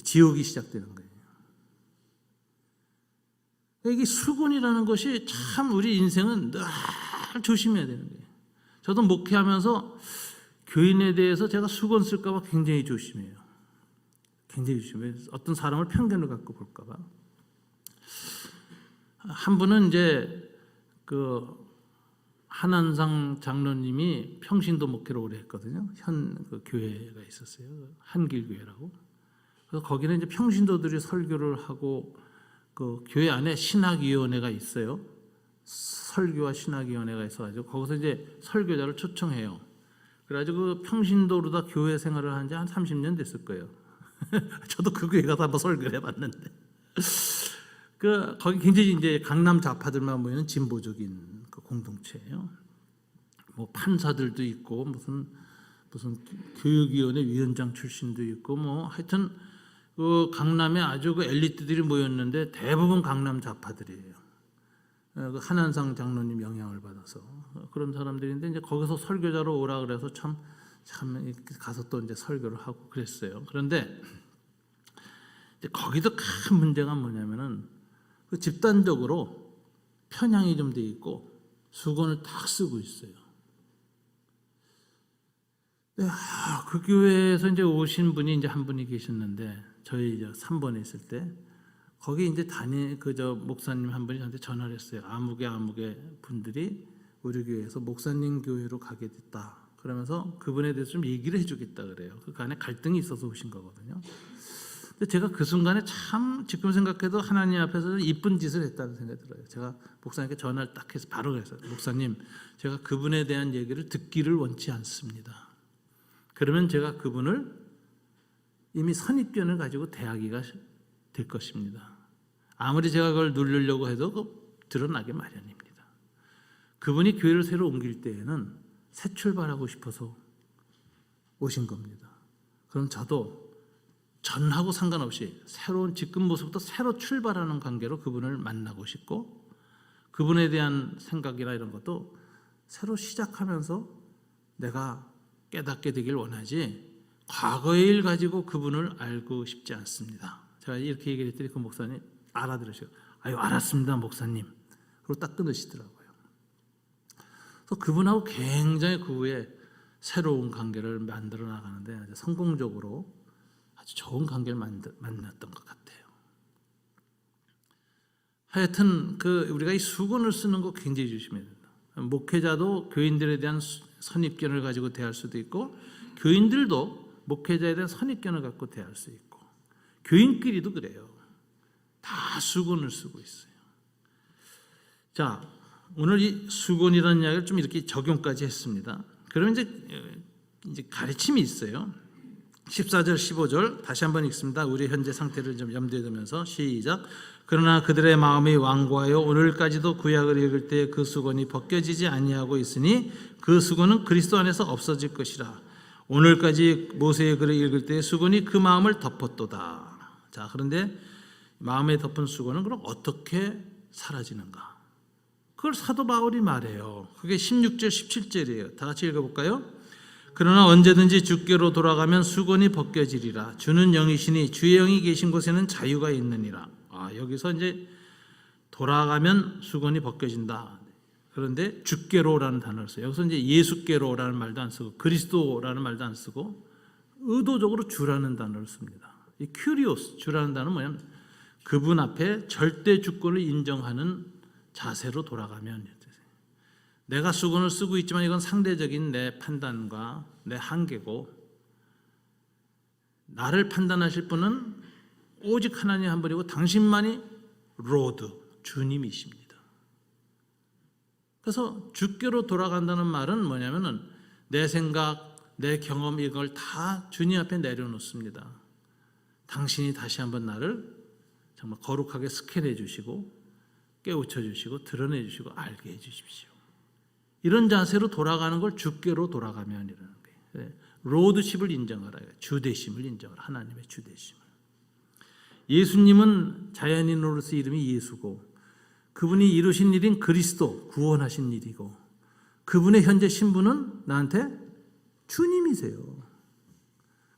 지옥이 시작되는 거예요. 이게 수군이라는 것이 참 우리 인생은 늘 조심해야 되는 거예요. 저도 목회하면서 교인에 대해서 제가 수건 쓸까 봐 굉장히 조심해요. 굉장히 조심해요. 어떤 사람을 편견을 갖고 볼까 봐. 한 분은 이제 그 한한상 장로님이 평신도 목회를 오래 했거든요. 그 교회가 있었어요. 한길교회라고. 그래서 거기는 이제 평신도들이 설교를 하고 그 교회 안에 신학위원회가 있어요. 설교와 신학위원회가 있어가지고 거기서 이제 설교자를 초청해요. 그래가지고 그 평신도로다 교회 생활을 한 지 한 30년 됐을 거예요. 저도 그 교회 가서 한번 설교를 해봤는데. 거기 굉장히 이제 강남 좌파들만 모이는 진보적인 그 공동체예요. 뭐 판사들도 있고 무슨 교육위원회 위원장 출신도 있고 뭐 하여튼 그 강남에 아주 그 엘리트들이 모였는데 대부분 강남 좌파들이에요. 그 한한상 장로님 영향을 받아서 그런 사람들인데 이제 거기서 설교자로 오라 그래서 참 가서 또 이제 설교를 하고 그랬어요. 그런데 이제 거기도 큰 문제가 뭐냐면은 그 집단적으로 편향이 좀 돼 있고 수건을 딱 쓰고 있어요. 네, 그 교회에서 이제 오신 분이 이제 한 분이 계셨는데 저희 3번에 있을 때 거기 이제 목사님 한 분이 저한테 전화를 했어요. 아무개 분들이 우리 교회에서 목사님 교회로 가게 됐다. 그러면서 그분에 대해서 좀 얘기를 해주겠다 그래요. 그 안에 갈등이 있어서 오신 거거든요. 근데 제가 그 순간에 참 지금 생각해도 하나님 앞에서 이쁜 짓을 했다는 생각이 들어요. 제가 목사님께 전화를 딱 해서 바로 그랬어요. 목사님, 제가 그분에 대한 얘기를 듣기를 원치 않습니다. 그러면 제가 그분을 이미 선입견을 가지고 대하기가 될 것입니다. 아무리 제가 그걸 누르려고 해도 드러나게 마련입니다. 그분이 교회를 새로 옮길 때에는 새 출발하고 싶어서 오신 겁니다. 그럼 저도 전하고 상관없이 새로운 지금 모습부터 새로 출발하는 관계로 그분을 만나고 싶고 그분에 대한 생각이나 이런 것도 새로 시작하면서 내가 깨닫게 되길 원하지 과거의 일 가지고 그분을 알고 싶지 않습니다. 제가 이렇게 얘기를 했더니 그 목사님 알아들으시고 아유 알았습니다 목사님. 그리고 딱 끊으시더라고요. 그래서 그분하고 굉장히 그 후에 새로운 관계를 만들어 나가는데 아주 성공적으로 아주 좋은 관계를 만났던 것 같아요. 하여튼 우리가 이 수건을 쓰는 거 굉장히 조심해야 된다. 목회자도 교인들에 대한 선입견을 가지고 대할 수도 있고, 교인들도 목회자에 대한 선입견을 갖고 대할 수 있고, 교인끼리도 그래요. 다 수건을 쓰고 있어요. 자, 오늘 이 수건이라는 이야기를 좀 이렇게 적용까지 했습니다. 그러면 이제 가르침이 있어요. 14절 15절 다시 한번 읽습니다. 우리 현재 상태를 좀 염두에 두면서 시작. 그러나 그들의 마음이 완고하여 오늘까지도 구약을 읽을 때 그 수건이 벗겨지지 아니하고 있으니 그 수건은 그리스도 안에서 없어질 것이라. 오늘까지 모세의 글을 읽을 때 수건이 그 마음을 덮었도다. 자, 그런데 마음에 덮은 수건은 그럼 어떻게 사라지는가? 그걸 사도 바울이 말해요. 그게 16절 17절이에요. 다 같이 읽어볼까요? 그러나 언제든지 주께로 돌아가면 수건이 벗겨지리라. 주는 영이시니 주의 영이 계신 곳에는 자유가 있느니라. 여기서 이제 돌아가면 수건이 벗겨진다. 그런데 주께로라는 단어를 써요. 여기서 이제 예수께로라는 말도 안 쓰고 그리스도라는 말도 안 쓰고 의도적으로 주라는 단어를 씁니다. 이 큐리오스, 주라는 단어는 뭐냐면 그분 앞에 절대 주권을 인정하는 자세로 돌아가면, 내가 수건을 쓰고 있지만 이건 상대적인 내 판단과 내 한계고, 나를 판단하실 분은 오직 하나님 한 분이고 당신만이 로드, 주님이십니다. 그래서 주께로 돌아간다는 말은 뭐냐면은 내 생각, 내 경험 이걸 다 주님 앞에 내려놓습니다. 당신이 다시 한번 나를 정말 거룩하게 스캔해 주시고 깨우쳐 주시고 드러내 주시고 알게 해 주십시오. 이런 자세로 돌아가는 걸 주께로 돌아가면이라는 거예요. 로드십을 인정하라. 주되심을 인정하라. 하나님의 주되심을. 예수님은 자연인으로서 이름이 예수고, 그분이 이루신 일인 그리스도, 구원하신 일이고, 그분의 현재 신분은 나한테 주님이세요.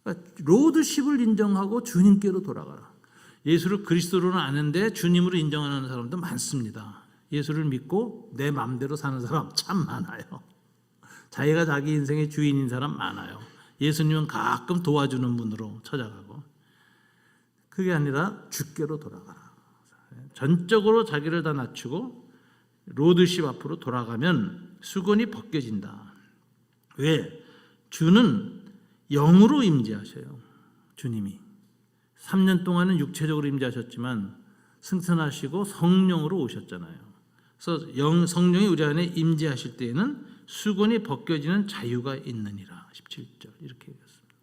그러니까 로드십을 인정하고 주님께로 돌아가라. 예수를 그리스도로는 아는데 주님으로 인정하는 사람도 많습니다. 예수를 믿고 내 마음대로 사는 사람 참 많아요. 자기가 자기 인생의 주인인 사람 많아요. 예수님은 가끔 도와주는 분으로 찾아가고, 그게 아니라 주께로 돌아가라. 전적으로 자기를 다 낮추고 로드십 앞으로 돌아가면 수건이 벗겨진다. 왜? 주는 영으로 임재하셔요. 주님이 3년 동안은 육체적으로 임재하셨지만 승천하시고 성령으로 오셨잖아요. 그래서 성령이 우리 안에 임재하실 때에는 수건이 벗겨지는 자유가 있느니라. 17절 이렇게 얘기했습니다.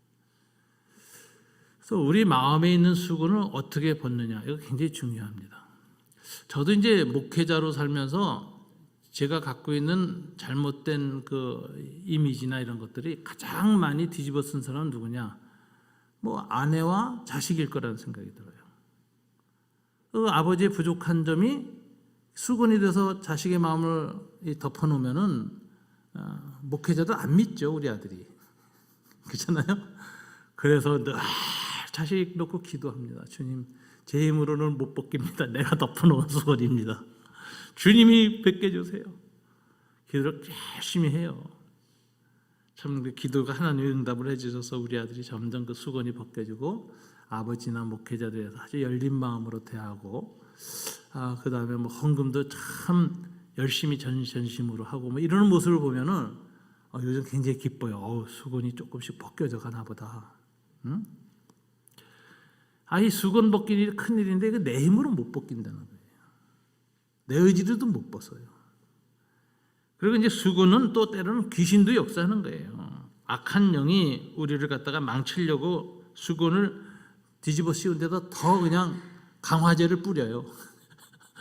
그래서 우리 마음에 있는 수건을 어떻게 벗느냐, 이거 굉장히 중요합니다. 저도 이제 목회자로 살면서 제가 갖고 있는 잘못된 그 이미지나 이런 것들이 가장 많이 뒤집어 쓴 사람은 누구냐? 뭐 아내와 자식일 거라는 생각이 들어요. 그 아버지의 부족한 점이 수건이 돼서 자식의 마음을 덮어놓으면은 목회자도 안 믿죠, 우리 아들이. 그렇잖아요? 그래서 늘 자식 놓고 기도합니다. 주님, 제 힘으로는 못 벗깁니다. 내가 덮어놓은 수건입니다. 주님이 벗겨주세요. 기도를 열심히 해요. 참 그 기도가 하나님의 응답을 해주셔서 우리 아들이 점점 그 수건이 벗겨지고 아버지나 목회자들에서 아주 열린 마음으로 대하고, 그 다음에 뭐 헌금도 참 열심히 전심으로 하고 뭐 이러는 모습을 보면은 요즘 굉장히 기뻐요. 수건이 조금씩 벗겨져 가나 보다. 응? 이 수건 벗기는 일이 큰 일인데 이거 내 힘으로 못 벗긴다는 거예요. 내 의지로도 못 벗어요. 그리고 이제 수건은 또 때로는 귀신도 역사하는 거예요. 악한 영이 우리를 갖다가 망치려고 수건을 뒤집어 씌운 데다 더 그냥 강화제를 뿌려요.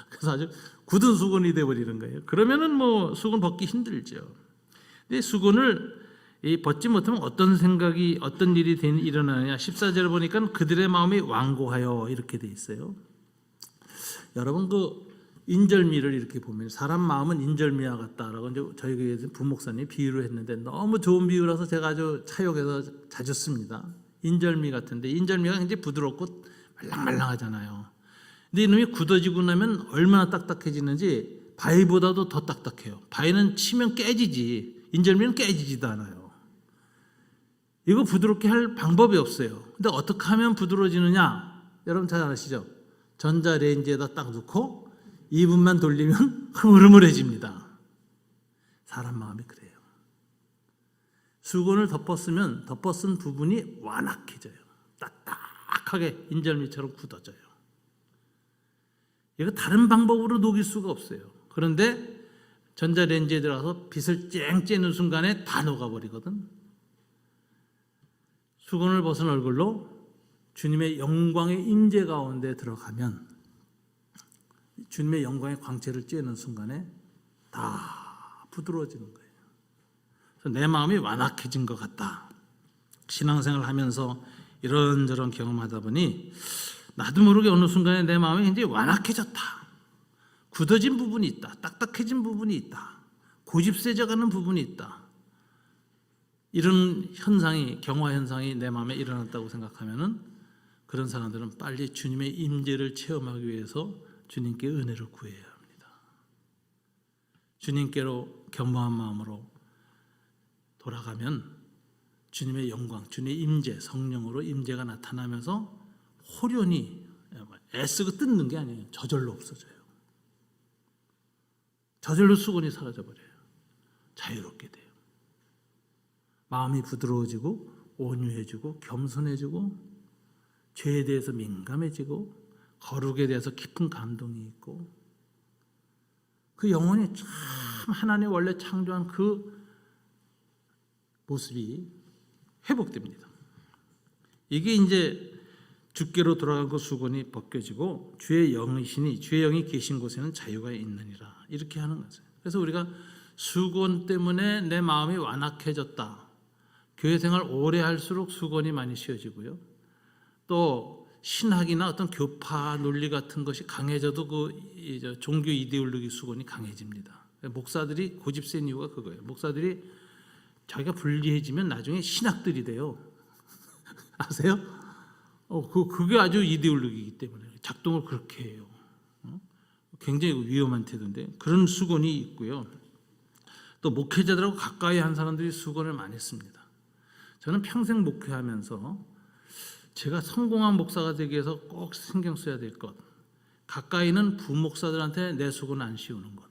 그래서 아주 굳은 수건이 되어버리는 거예요. 그러면은 뭐 수건 벗기 힘들죠. 근데 수건을 벗지 못하면 어떤 생각이, 어떤 일이 일어나느냐. 14절을 보니까 그들의 마음이 완고하여 이렇게 돼 있어요. 여러분 그 인절미를 이렇게 보면 사람 마음은 인절미와 같다라고 이제 저희 교회 부목사님이 비유를 했는데 너무 좋은 비유라서 제가 아주 차용해서 자주 씁니다. 인절미 같은데 인절미가 굉장히 부드럽고 말랑말랑하잖아요. 근데 이놈이 굳어지고 나면 얼마나 딱딱해지는지 바위보다도 더 딱딱해요. 바위는 치면 깨지지 인절미는 깨지지도 않아요. 이거 부드럽게 할 방법이 없어요. 근데 어떻게 하면 부드러워지느냐? 여러분 잘 아시죠? 전자레인지에다 딱 넣고 2분만 돌리면 흐물흐물해집니다. 사람 마음이 그래요. 수건을 덮었으면 덮었은 부분이 완악해져요. 딱딱하게 인절미처럼 굳어져요. 이거 다른 방법으로 녹일 수가 없어요. 그런데 전자레인지에 들어가서 빛을 쨍 쬐는 순간에 다 녹아버리거든. 수건을 벗은 얼굴로 주님의 영광의 임재 가운데 들어가면 주님의 영광의 광채를 쬐는 순간에 다 부드러워지는 거예요. 그래서 내 마음이 완악해진 것 같다. 신앙생활을 하면서 이런저런 경험하다 보니 나도 모르게 어느 순간에 내 마음이 굉장히 완악해졌다. 굳어진 부분이 있다. 딱딱해진 부분이 있다. 고집세져가는 부분이 있다. 이런 현상이, 경화 현상이 내 마음에 일어났다고 생각하면은 그런 사람들은 빨리 주님의 임재를 체험하기 위해서 주님께 은혜를 구해야 합니다. 주님께로 겸허한 마음으로 돌아가면 주님의 영광, 주님의 임재, 성령으로 임재가 나타나면서 호련히 애쓰고 뜯는 게 아니에요. 저절로 없어져요. 저절로 수건이 사라져버려요. 자유롭게 돼요. 마음이 부드러워지고 온유해지고 겸손해지고 죄에 대해서 민감해지고 거룩에 대해서 깊은 감동이 있고 그 영혼이 참 하나님 원래 창조한 그 모습이 회복됩니다. 이게 이제 주께로 돌아간 그 수건이 벗겨지고 주의 영이시니 주의 영이 계신 곳에는 자유가 있느니라 이렇게 하는 거죠. 그래서 우리가 수건 때문에 내 마음이 완악해졌다. 교회 생활 오래 할수록 수건이 많이 씌워지고요. 또 신학이나 어떤 교파 논리 같은 것이 강해져도 그 종교 이데올로기 수건이 강해집니다. 목사들이 고집센 이유가 그거예요. 목사들이 자기가 불리해지면 나중에 신학들이 돼요. 아세요? 그게 아주 이데올로기이기 때문에 작동을 그렇게 해요. 굉장히 위험한 태도인데 그런 수건이 있고요. 또 목회자들하고 가까이 한 사람들이 수건을 많이 씁니다. 저는 평생 목회하면서 제가 성공한 목사가 되기 위해서 꼭 신경 써야 될 것, 가까이는 부목사들한테 내 수건 안 씌우는 것.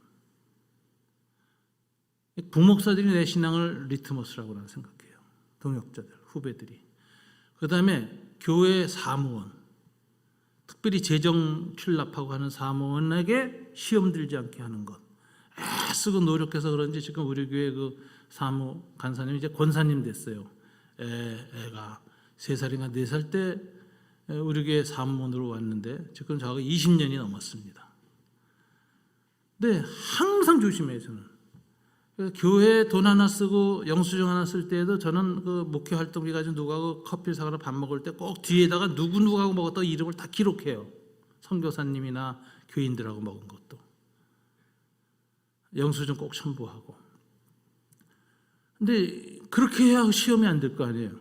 부목사들이 내 신앙을 리트머스라고 나는 생각해요. 동역자들, 후배들이. 그 다음에 교회 사무원, 특별히 재정 출납하고 하는 사무원에게 시험 들지 않게 하는 것. 애쓰고 노력해서 그런지 지금 우리 교회 그 사무 간사님이 이제 권사님 됐어요. 애가 3살인가 4살 때 우리 교회 사무원으로 왔는데 지금 저하고 20년이 넘었습니다. 근데 항상 조심해요, 저는. 교회에 돈 하나 쓰고 영수증 하나 쓸 때에도 저는 그 목회 활동비 가지고 누구하고 커피 사거나 밥 먹을 때 꼭 뒤에다가 누구하고 먹었다고 이름을 다 기록해요. 선교사님이나 교인들하고 먹은 것도. 영수증 꼭 첨부하고. 근데 그렇게 해야 시험이 안 될 거 아니에요.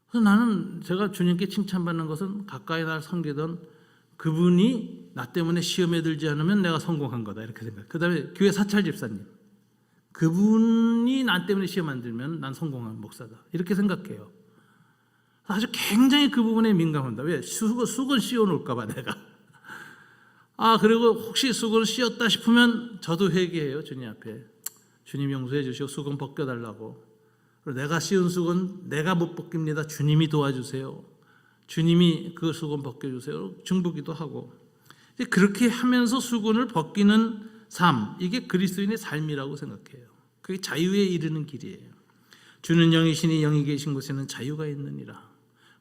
그래서 나는 제가 주님께 칭찬받는 것은 가까이 날 섬기던 그분이 나 때문에 시험에 들지 않으면 내가 성공한 거다 이렇게 생각해요. 그 다음에 교회 사찰 집사님, 그분이 나 때문에 시험 안 들면 난 성공한 목사다 이렇게 생각해요. 아주 굉장히 그 부분에 민감합니다. 왜? 수건 씌워놓을까 봐 내가. 그리고 혹시 수건을 씌웠다 싶으면 저도 회개해요. 주님 앞에. 주님 용서해 주시고 수건 벗겨달라고. 그리고 내가 씌운 수건 내가 못 벗깁니다. 주님이 도와주세요. 주님이 그 수건 벗겨주세요. 중보기도 하고. 그렇게 하면서 수건을 벗기는 삶, 이게 그리스도인의 삶이라고 생각해요. 그게 자유에 이르는 길이에요. 주는 영이시니 영이 계신 곳에는 자유가 있느니라.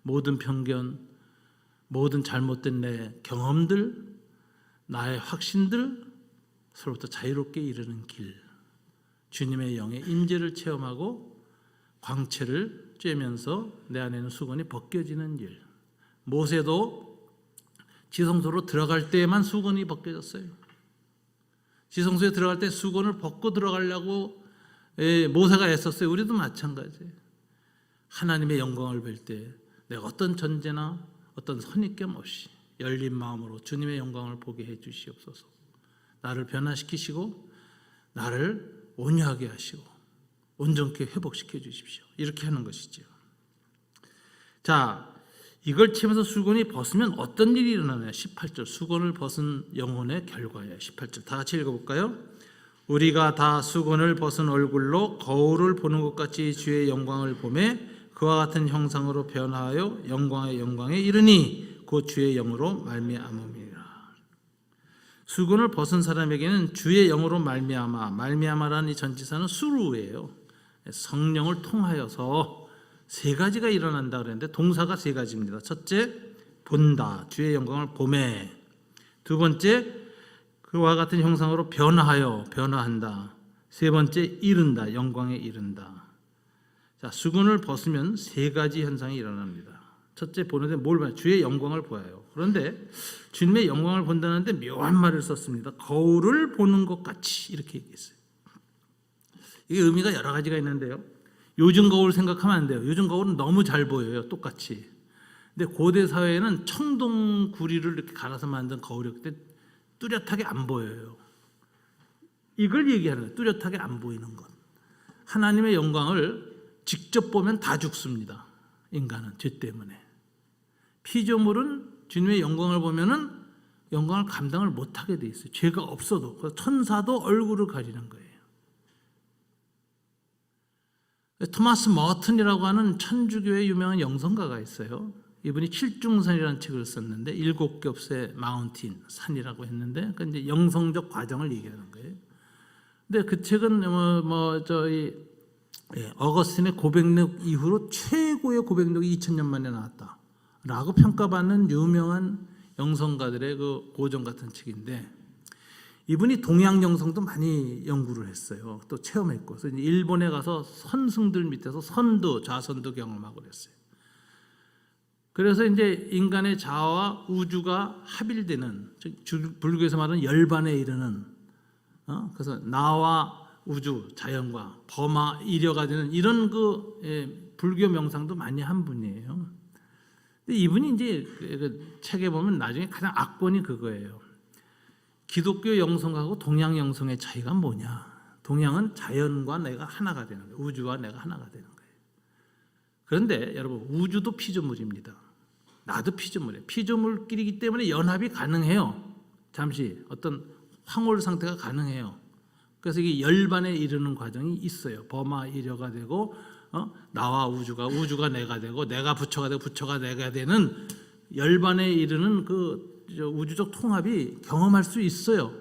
모든 편견, 모든 잘못된 내 경험들, 나의 확신들, 서로부터 자유롭게 이르는 길. 주님의 영의 임재를 체험하고 광채를 쬐면서 내 안에는 수건이 벗겨지는 일. 모세도 지성소로 들어갈 때에만 수건이 벗겨졌어요. 지성소에 들어갈 때 수건을 벗고 들어가려고 모세가 애썼어요. 우리도 마찬가지예요. 하나님의 영광을 볼 때 내가 어떤 전제나 어떤 선입견 없이 열린 마음으로 주님의 영광을 보게 해 주시옵소서. 나를 변화시키시고 나를 온유하게 하시고 온전케 회복시켜 주십시오. 이렇게 하는 것이죠. 자, 이걸 채면서 수건이 벗으면 어떤 일이 일어나냐. 18절 수건을 벗은 영혼의 결과예요. 18절 다 같이 읽어볼까요? 우리가 다 수건을 벗은 얼굴로 거울을 보는 것 같이 주의 영광을 보매 그와 같은 형상으로 변화하여 영광의 영광에 이르니 곧 주의 영으로 말미암음이라. 수건을 벗은 사람에게는 주의 영으로 말미암아라는 이 전치사는 수루예요. 성령을 통하여서 세 가지가 일어난다 그랬는데 동사가 세 가지입니다. 첫째, 본다. 주의 영광을 보매. 두 번째, 그와 같은 형상으로 변화한다. 세 번째, 이른다. 영광에 이른다. 자, 수건을 벗으면 세 가지 현상이 일어납니다. 첫째, 보는데 뭘 봐요? 주의 영광을 보아요. 그런데 주님의 영광을 본다는데 묘한 말을 썼습니다. 거울을 보는 것 같이 이렇게 얘기했어요. 이게 의미가 여러 가지가 있는데요. 요즘 거울 생각하면 안 돼요. 요즘 거울은 너무 잘 보여요. 똑같이. 근데 고대 사회에는 청동 구리를 이렇게 갈아서 만든 거울이었기 때문에 뚜렷하게 안 보여요. 이걸 얘기하는 거예요. 뚜렷하게 안 보이는 것. 하나님의 영광을 직접 보면 다 죽습니다. 인간은 죄 때문에. 피조물은 주님의 영광을 보면은 영광을 감당을 못하게 돼 있어요. 죄가 없어도. 그래서 천사도 얼굴을 가리는 거예요. 토마스 머튼이라고 하는 천주교의 유명한 영성가가 있어요. 이분이 칠중산이라는 책을 썼는데 7겹의 마운틴, 산이라고 했는데 그 이제 영성적 과정을 얘기하는 거예요. 근데 그 책은 어거스틴의 고백록 이후로 최고의 고백록이 2000년 만에 나왔다라고 평가받는 유명한 영성가들의 그 고전 같은 책인데 이분이 동양 영성도 많이 연구를 했어요. 또 체험했고, 그래서 일본에 가서 선승들 밑에서 선도, 좌선도 경험하고 그랬어요. 그래서 이제 인간의 자아와 우주가 합일되는, 불교에서 말하는 열반에 이르는, 그래서 나와 우주, 자연과 범하 일여가 되는 이런 불교 명상도 많이 한 분이에요. 근데 이분이 이제 그 책에 보면 나중에 가장 압권이 그거예요. 기독교 영성하고 동양 영성의 차이가 뭐냐? 동양은 자연과 내가 하나가 되는 거예요. 우주와 내가 하나가 되는 거예요. 그런데 여러분, 우주도 피조물입니다. 나도 피조물이에요. 피조물끼리기 때문에 연합이 가능해요. 잠시 어떤 황홀 상태가 가능해요. 그래서 이게 열반에 이르는 과정이 있어요. 범하 일여가 되고 나와 우주가 내가 되고 내가 부처가 되고 부처가 내가 되는 열반에 이르는 그 우주적 통합이 경험할 수 있어요.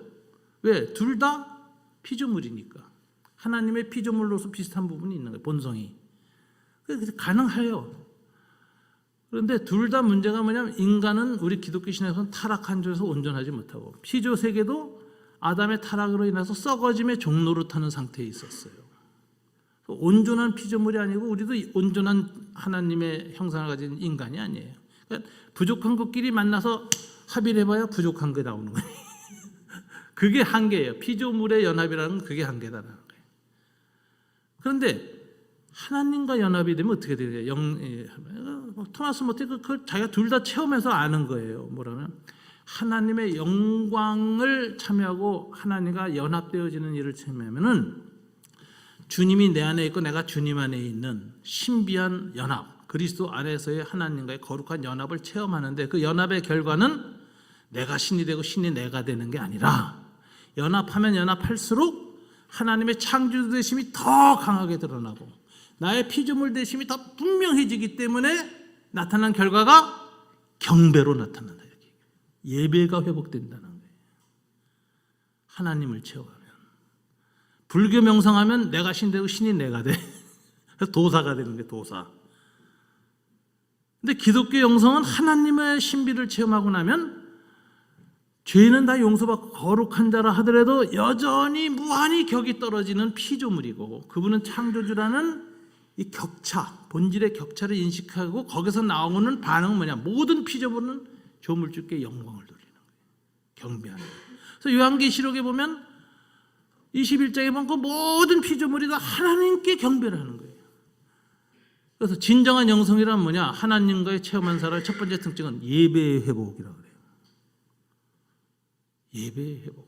왜? 둘 다 피조물이니까. 하나님의 피조물로서 비슷한 부분이 있는 거예요. 본성이. 그래서 가능해요. 그런데 둘 다 문제가 뭐냐면 인간은 우리 기독교 신앙에서는 타락한 죄에서 온전하지 못하고 피조 세계도 아담의 타락으로 인해서 썩어짐의 종로를 타는 상태에 있었어요. 온전한 피조물이 아니고 우리도 온전한 하나님의 형상을 가진 인간이 아니에요. 그러니까 부족한 것끼리 만나서 합의를 해봐야 부족한 게 나오는 거예요. 그게 한계예요. 피조물의 연합이라는 건 그게 한계다라는 거예요. 그런데 하나님과 연합이 되면 어떻게 돼요? 토마스 모티가 자기가 둘 다 체험해서 아는 거예요. 뭐라면 하나님의 영광을 참여하고 하나님과 연합되어지는 일을 참여하면은 주님이 내 안에 있고 내가 주님 안에 있는 신비한 연합, 그리스도 안에서의 하나님과의 거룩한 연합을 체험하는데 그 연합의 결과는 내가 신이 되고 신이 내가 되는 게 아니라 연합하면 연합할수록 하나님의 창조 되심이 더 강하게 드러나고 나의 피조물 되심이 더 분명해지기 때문에 나타난 결과가 경배로 나타난다. 이렇게. 예배가 회복된다는 거예요. 하나님을 체험하면. 불교 명상하면 내가 신 되고 신이 내가 돼. 그래서 도사가 되는 거예요. 도사. 근데 기독교 영성은 하나님의 신비를 체험하고 나면 죄는 다 용서받고 거룩한 자라 하더라도 여전히 무한히 격이 떨어지는 피조물이고 그분은 창조주라는 이 격차, 본질의 격차를 인식하고 거기서 나오는 반응은 뭐냐? 모든 피조물은 조물주께 영광을 돌리는 거예요. 경배하는 거예요. 그래서 요한계시록에 보면 21장에 보면 그 모든 피조물이 다 하나님께 경배를 하는 거예요. 그래서 진정한 영성이란 뭐냐? 하나님과의 체험한 사람의 첫 번째 특징은 예배의 회복이라고 그래요. 예배의 회복.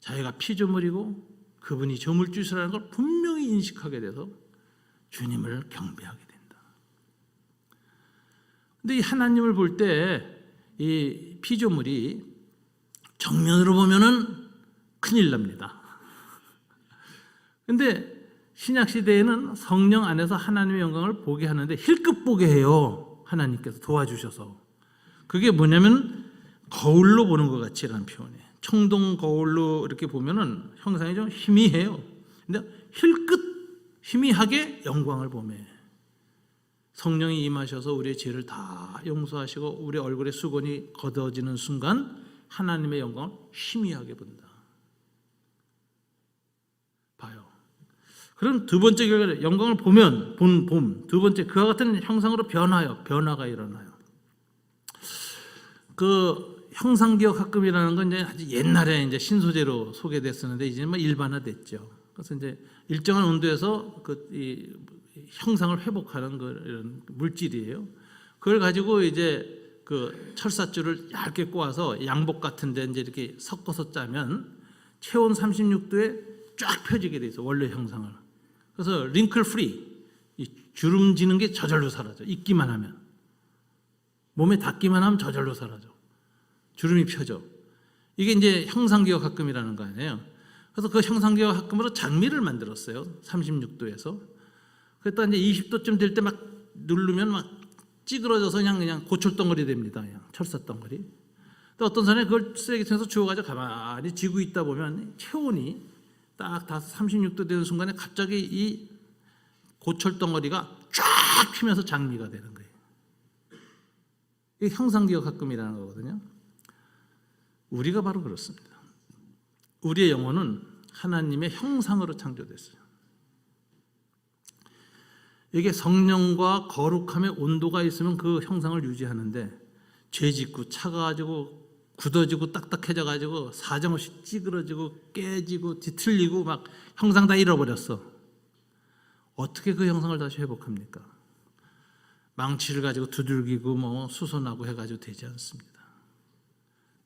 자기가 피조물이고 그분이 저물주시라는 걸 분명히 인식하게 돼서 주님을 경배하게 된다. 근데 이 하나님을 볼 때 이 피조물이 정면으로 보면은 큰일 납니다. 근데 신약 시대에는 성령 안에서 하나님의 영광을 보게 하는데 힐끗 보게 해요. 하나님께서 도와주셔서. 그게 뭐냐면 거울로 보는 것 같이라는 표현이에요. 청동 거울로 이렇게 보면은 형상이 좀 희미해요. 근데 힐끗 희미하게 영광을 보매. 성령이 임하셔서 우리의 죄를 다 용서하시고 우리 얼굴에 수건이 걷어지는 순간 하나님의 영광을 희미하게 본다. 봐요. 그럼 두 번째 결과는 영광을 보면 두 번째 그와 같은 형상으로 변화가 일어나요. 그 형상기억학금이라는 건 이제 아주 옛날에 이제 신소재로 소개됐었는데 이제 뭐 일반화됐죠. 그래서 이제 일정한 온도에서 이 형상을 회복하는 이런 물질이에요. 그걸 가지고 이제 그 철사줄을 얇게 꼬아서 양복 같은데 이제 이렇게 섞어서 짜면 체온 36도에 쫙 펴지게 돼 있어 원래 형상을. 그래서 링클 프리, 이 주름 지는 게 저절로 사라져. 입기만 하면 몸에 닿기만 하면 저절로 사라져. 주름이 펴져. 이게 이제 형상기억학금이라는 거 아니에요. 그래서 그 형상기억학금으로 장미를 만들었어요. 36도에서. 그랬다 이제 20도쯤 될 때 막 누르면 막 찌그러져서 그냥 고철덩어리 됩니다. 그냥 철사덩어리. 또 어떤 사람이 그걸 쓰레기통에서 주워가지고 가만히 쥐고 있다 보면 체온이 딱 36도 되는 순간에 갑자기 이 고철덩어리가 쫙 피면서 장미가 되는 거예요. 이게 형상기억학금이라는 거거든요. 우리가 바로 그렇습니다. 우리의 영혼은 하나님의 형상으로 창조됐어요. 이게 성령과 거룩함의 온도가 있으면 그 형상을 유지하는데 죄 짓고 차가워지고 굳어지고 딱딱해져가지고 사정없이 찌그러지고 깨지고 뒤틀리고 막 형상 다 잃어버렸어. 어떻게 그 형상을 다시 회복합니까? 망치를 가지고 두들기고 뭐 수선하고 해가지고 되지 않습니다.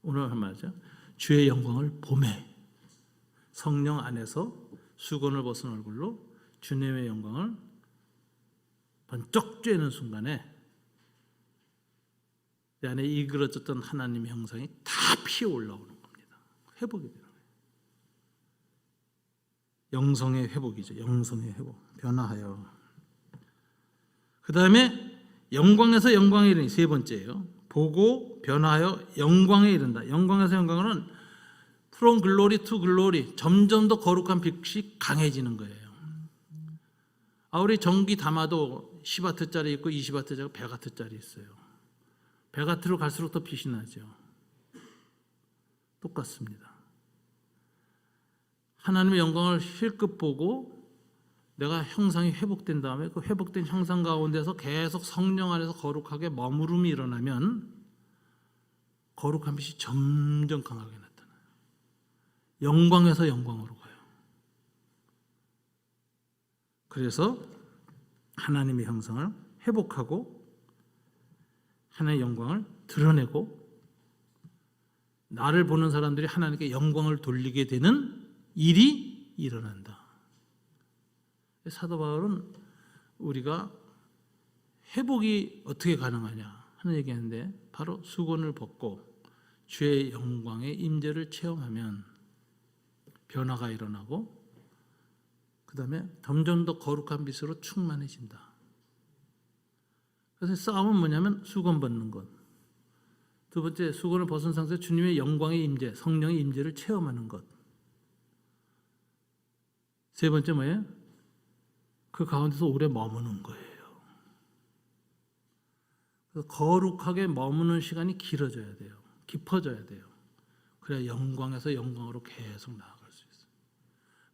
오늘 한 말이죠. 주의 영광을 보매 성령 안에서 수건을 벗은 얼굴로 주님의 영광을 번쩍 쬐는 순간에 내 안에 이그러졌던 하나님의 형상이 다 피어 올라오는 겁니다. 회복이 되는 거예요. 영성의 회복이죠. 영성의 회복. 변화하여. 그 다음에 영광에서 영광에 이르니 세 번째예요. 보고 변화하여 영광에 이른다. 영광에서 영광은 from glory to glory 점점 더 거룩한 빛이 강해지는 거예요. 우리 전기 담아도 10와트짜리 있고 20와트짜리 100와트짜리 있어요. 100와트로 갈수록 더 빛이 나죠. 똑같습니다. 하나님의 영광을 힐끗 보고 내가 형상이 회복된 다음에 그 회복된 형상 가운데서 계속 성령 안에서 거룩하게 머무름이 일어나면 거룩한 빛이 점점 강하게 나타나요. 영광에서 영광으로 가요. 그래서 하나님의 형상을 회복하고 하나님의 영광을 드러내고 나를 보는 사람들이 하나님께 영광을 돌리게 되는 일이 일어난다. 사도 바울은 우리가 회복이 어떻게 가능하냐 하는 얘기하는데 바로 수건을 벗고 주의 영광의 임재를 체험하면 변화가 일어나고 그 다음에 점점 더 거룩한 빛으로 충만해진다. 그래서 싸움은 뭐냐면 수건 벗는 것. 두 번째 수건을 벗은 상태에서 주님의 영광의 임재, 성령의 임재를 체험하는 것. 세 번째 뭐예요? 그 가운데서 오래 머무는 거예요. 그래서 거룩하게 머무는 시간이 길어져야 돼요. 깊어져야 돼요. 그래야 영광에서 영광으로 계속 나아갈 수 있어요.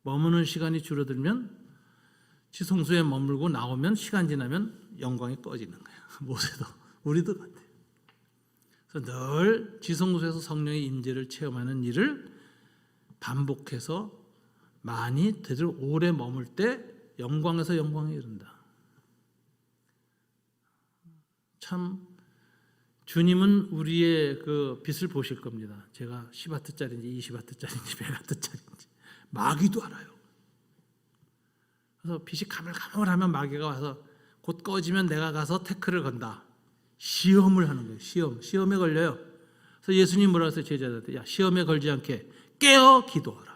머무는 시간이 줄어들면 지성소에 머물고 나오면 시간 지나면 영광이 꺼지는 거예요. 모세도 우리도 같아요. 그래서 늘 지성소에서 성령의 임재를 체험하는 일을 반복해서 많이 되도록 오래 머물 때 영광에서 영광에 이른다. 참 주님은 우리의 그 빛을 보실 겁니다. 제가 10와트짜리인지 20와트짜리인지 100와트짜리인지 마귀도 알아요. 그래서 빛이 가물가물하면 마귀가 와서 곧 꺼지면 내가 가서 태클을 건다. 시험을 하는 거예요. 시험에 걸려요. 그래서 예수님 뭐라 하세요? 제자들한테 야, 시험에 걸지 않게 깨어 기도하라.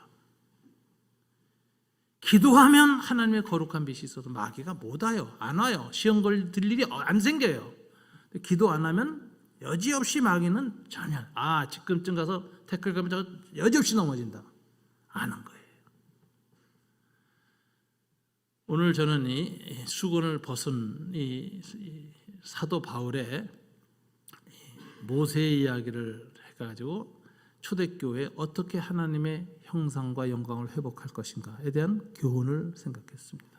기도하면 하나님의 거룩한 빛이 있어서 마귀가 못 와요. 안 와요. 시험 걸릴 일이 안 생겨요. 기도 안 하면 여지없이 마귀는 전혀 지금쯤 가서 태클 가면 저 여지없이 넘어진다. 아는 거예요. 오늘 저는 이 수건을 벗은 이 사도 바울의 모세의 이야기를 해가지고 초대교회에 어떻게 하나님의 형상과 영광을 회복할 것인가에 대한 교훈을 생각했습니다.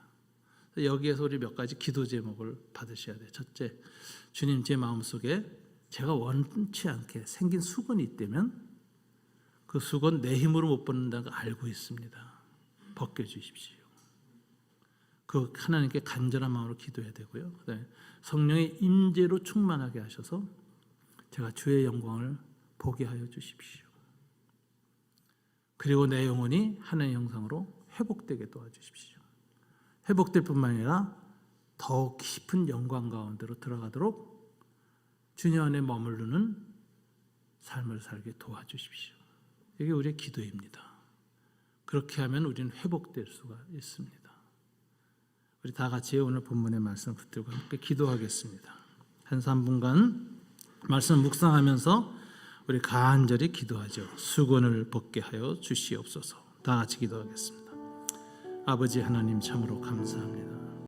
여기에서 우리 몇 가지 기도 제목을 받으셔야 돼요. 첫째, 주님 제 마음속에 제가 원치 않게 생긴 수건이 있다면 그 수건 내 힘으로 못 벗는다는 걸 알고 있습니다. 벗겨주십시오. 그 하나님께 간절한 마음으로 기도해야 되고요. 그다음에 성령의 임재로 충만하게 하셔서 제가 주의 영광을 보게 하여 주십시오. 그리고 내 영혼이 하나님의 형상으로 회복되게 도와주십시오. 회복될 뿐만 아니라 더 깊은 영광 가운데로 들어가도록 주님 안에 머무르는 삶을 살게 도와주십시오. 이게 우리의 기도입니다. 그렇게 하면 우리는 회복될 수가 있습니다. 우리 다 같이 오늘 본문의 말씀을 붙들고 함께 기도하겠습니다. 한 3분간 말씀 묵상하면서 우리 간절히 기도하죠. 수건을 벗게 하여 주시옵소서. 다 같이 기도하겠습니다. 아버지 하나님 참으로 감사합니다.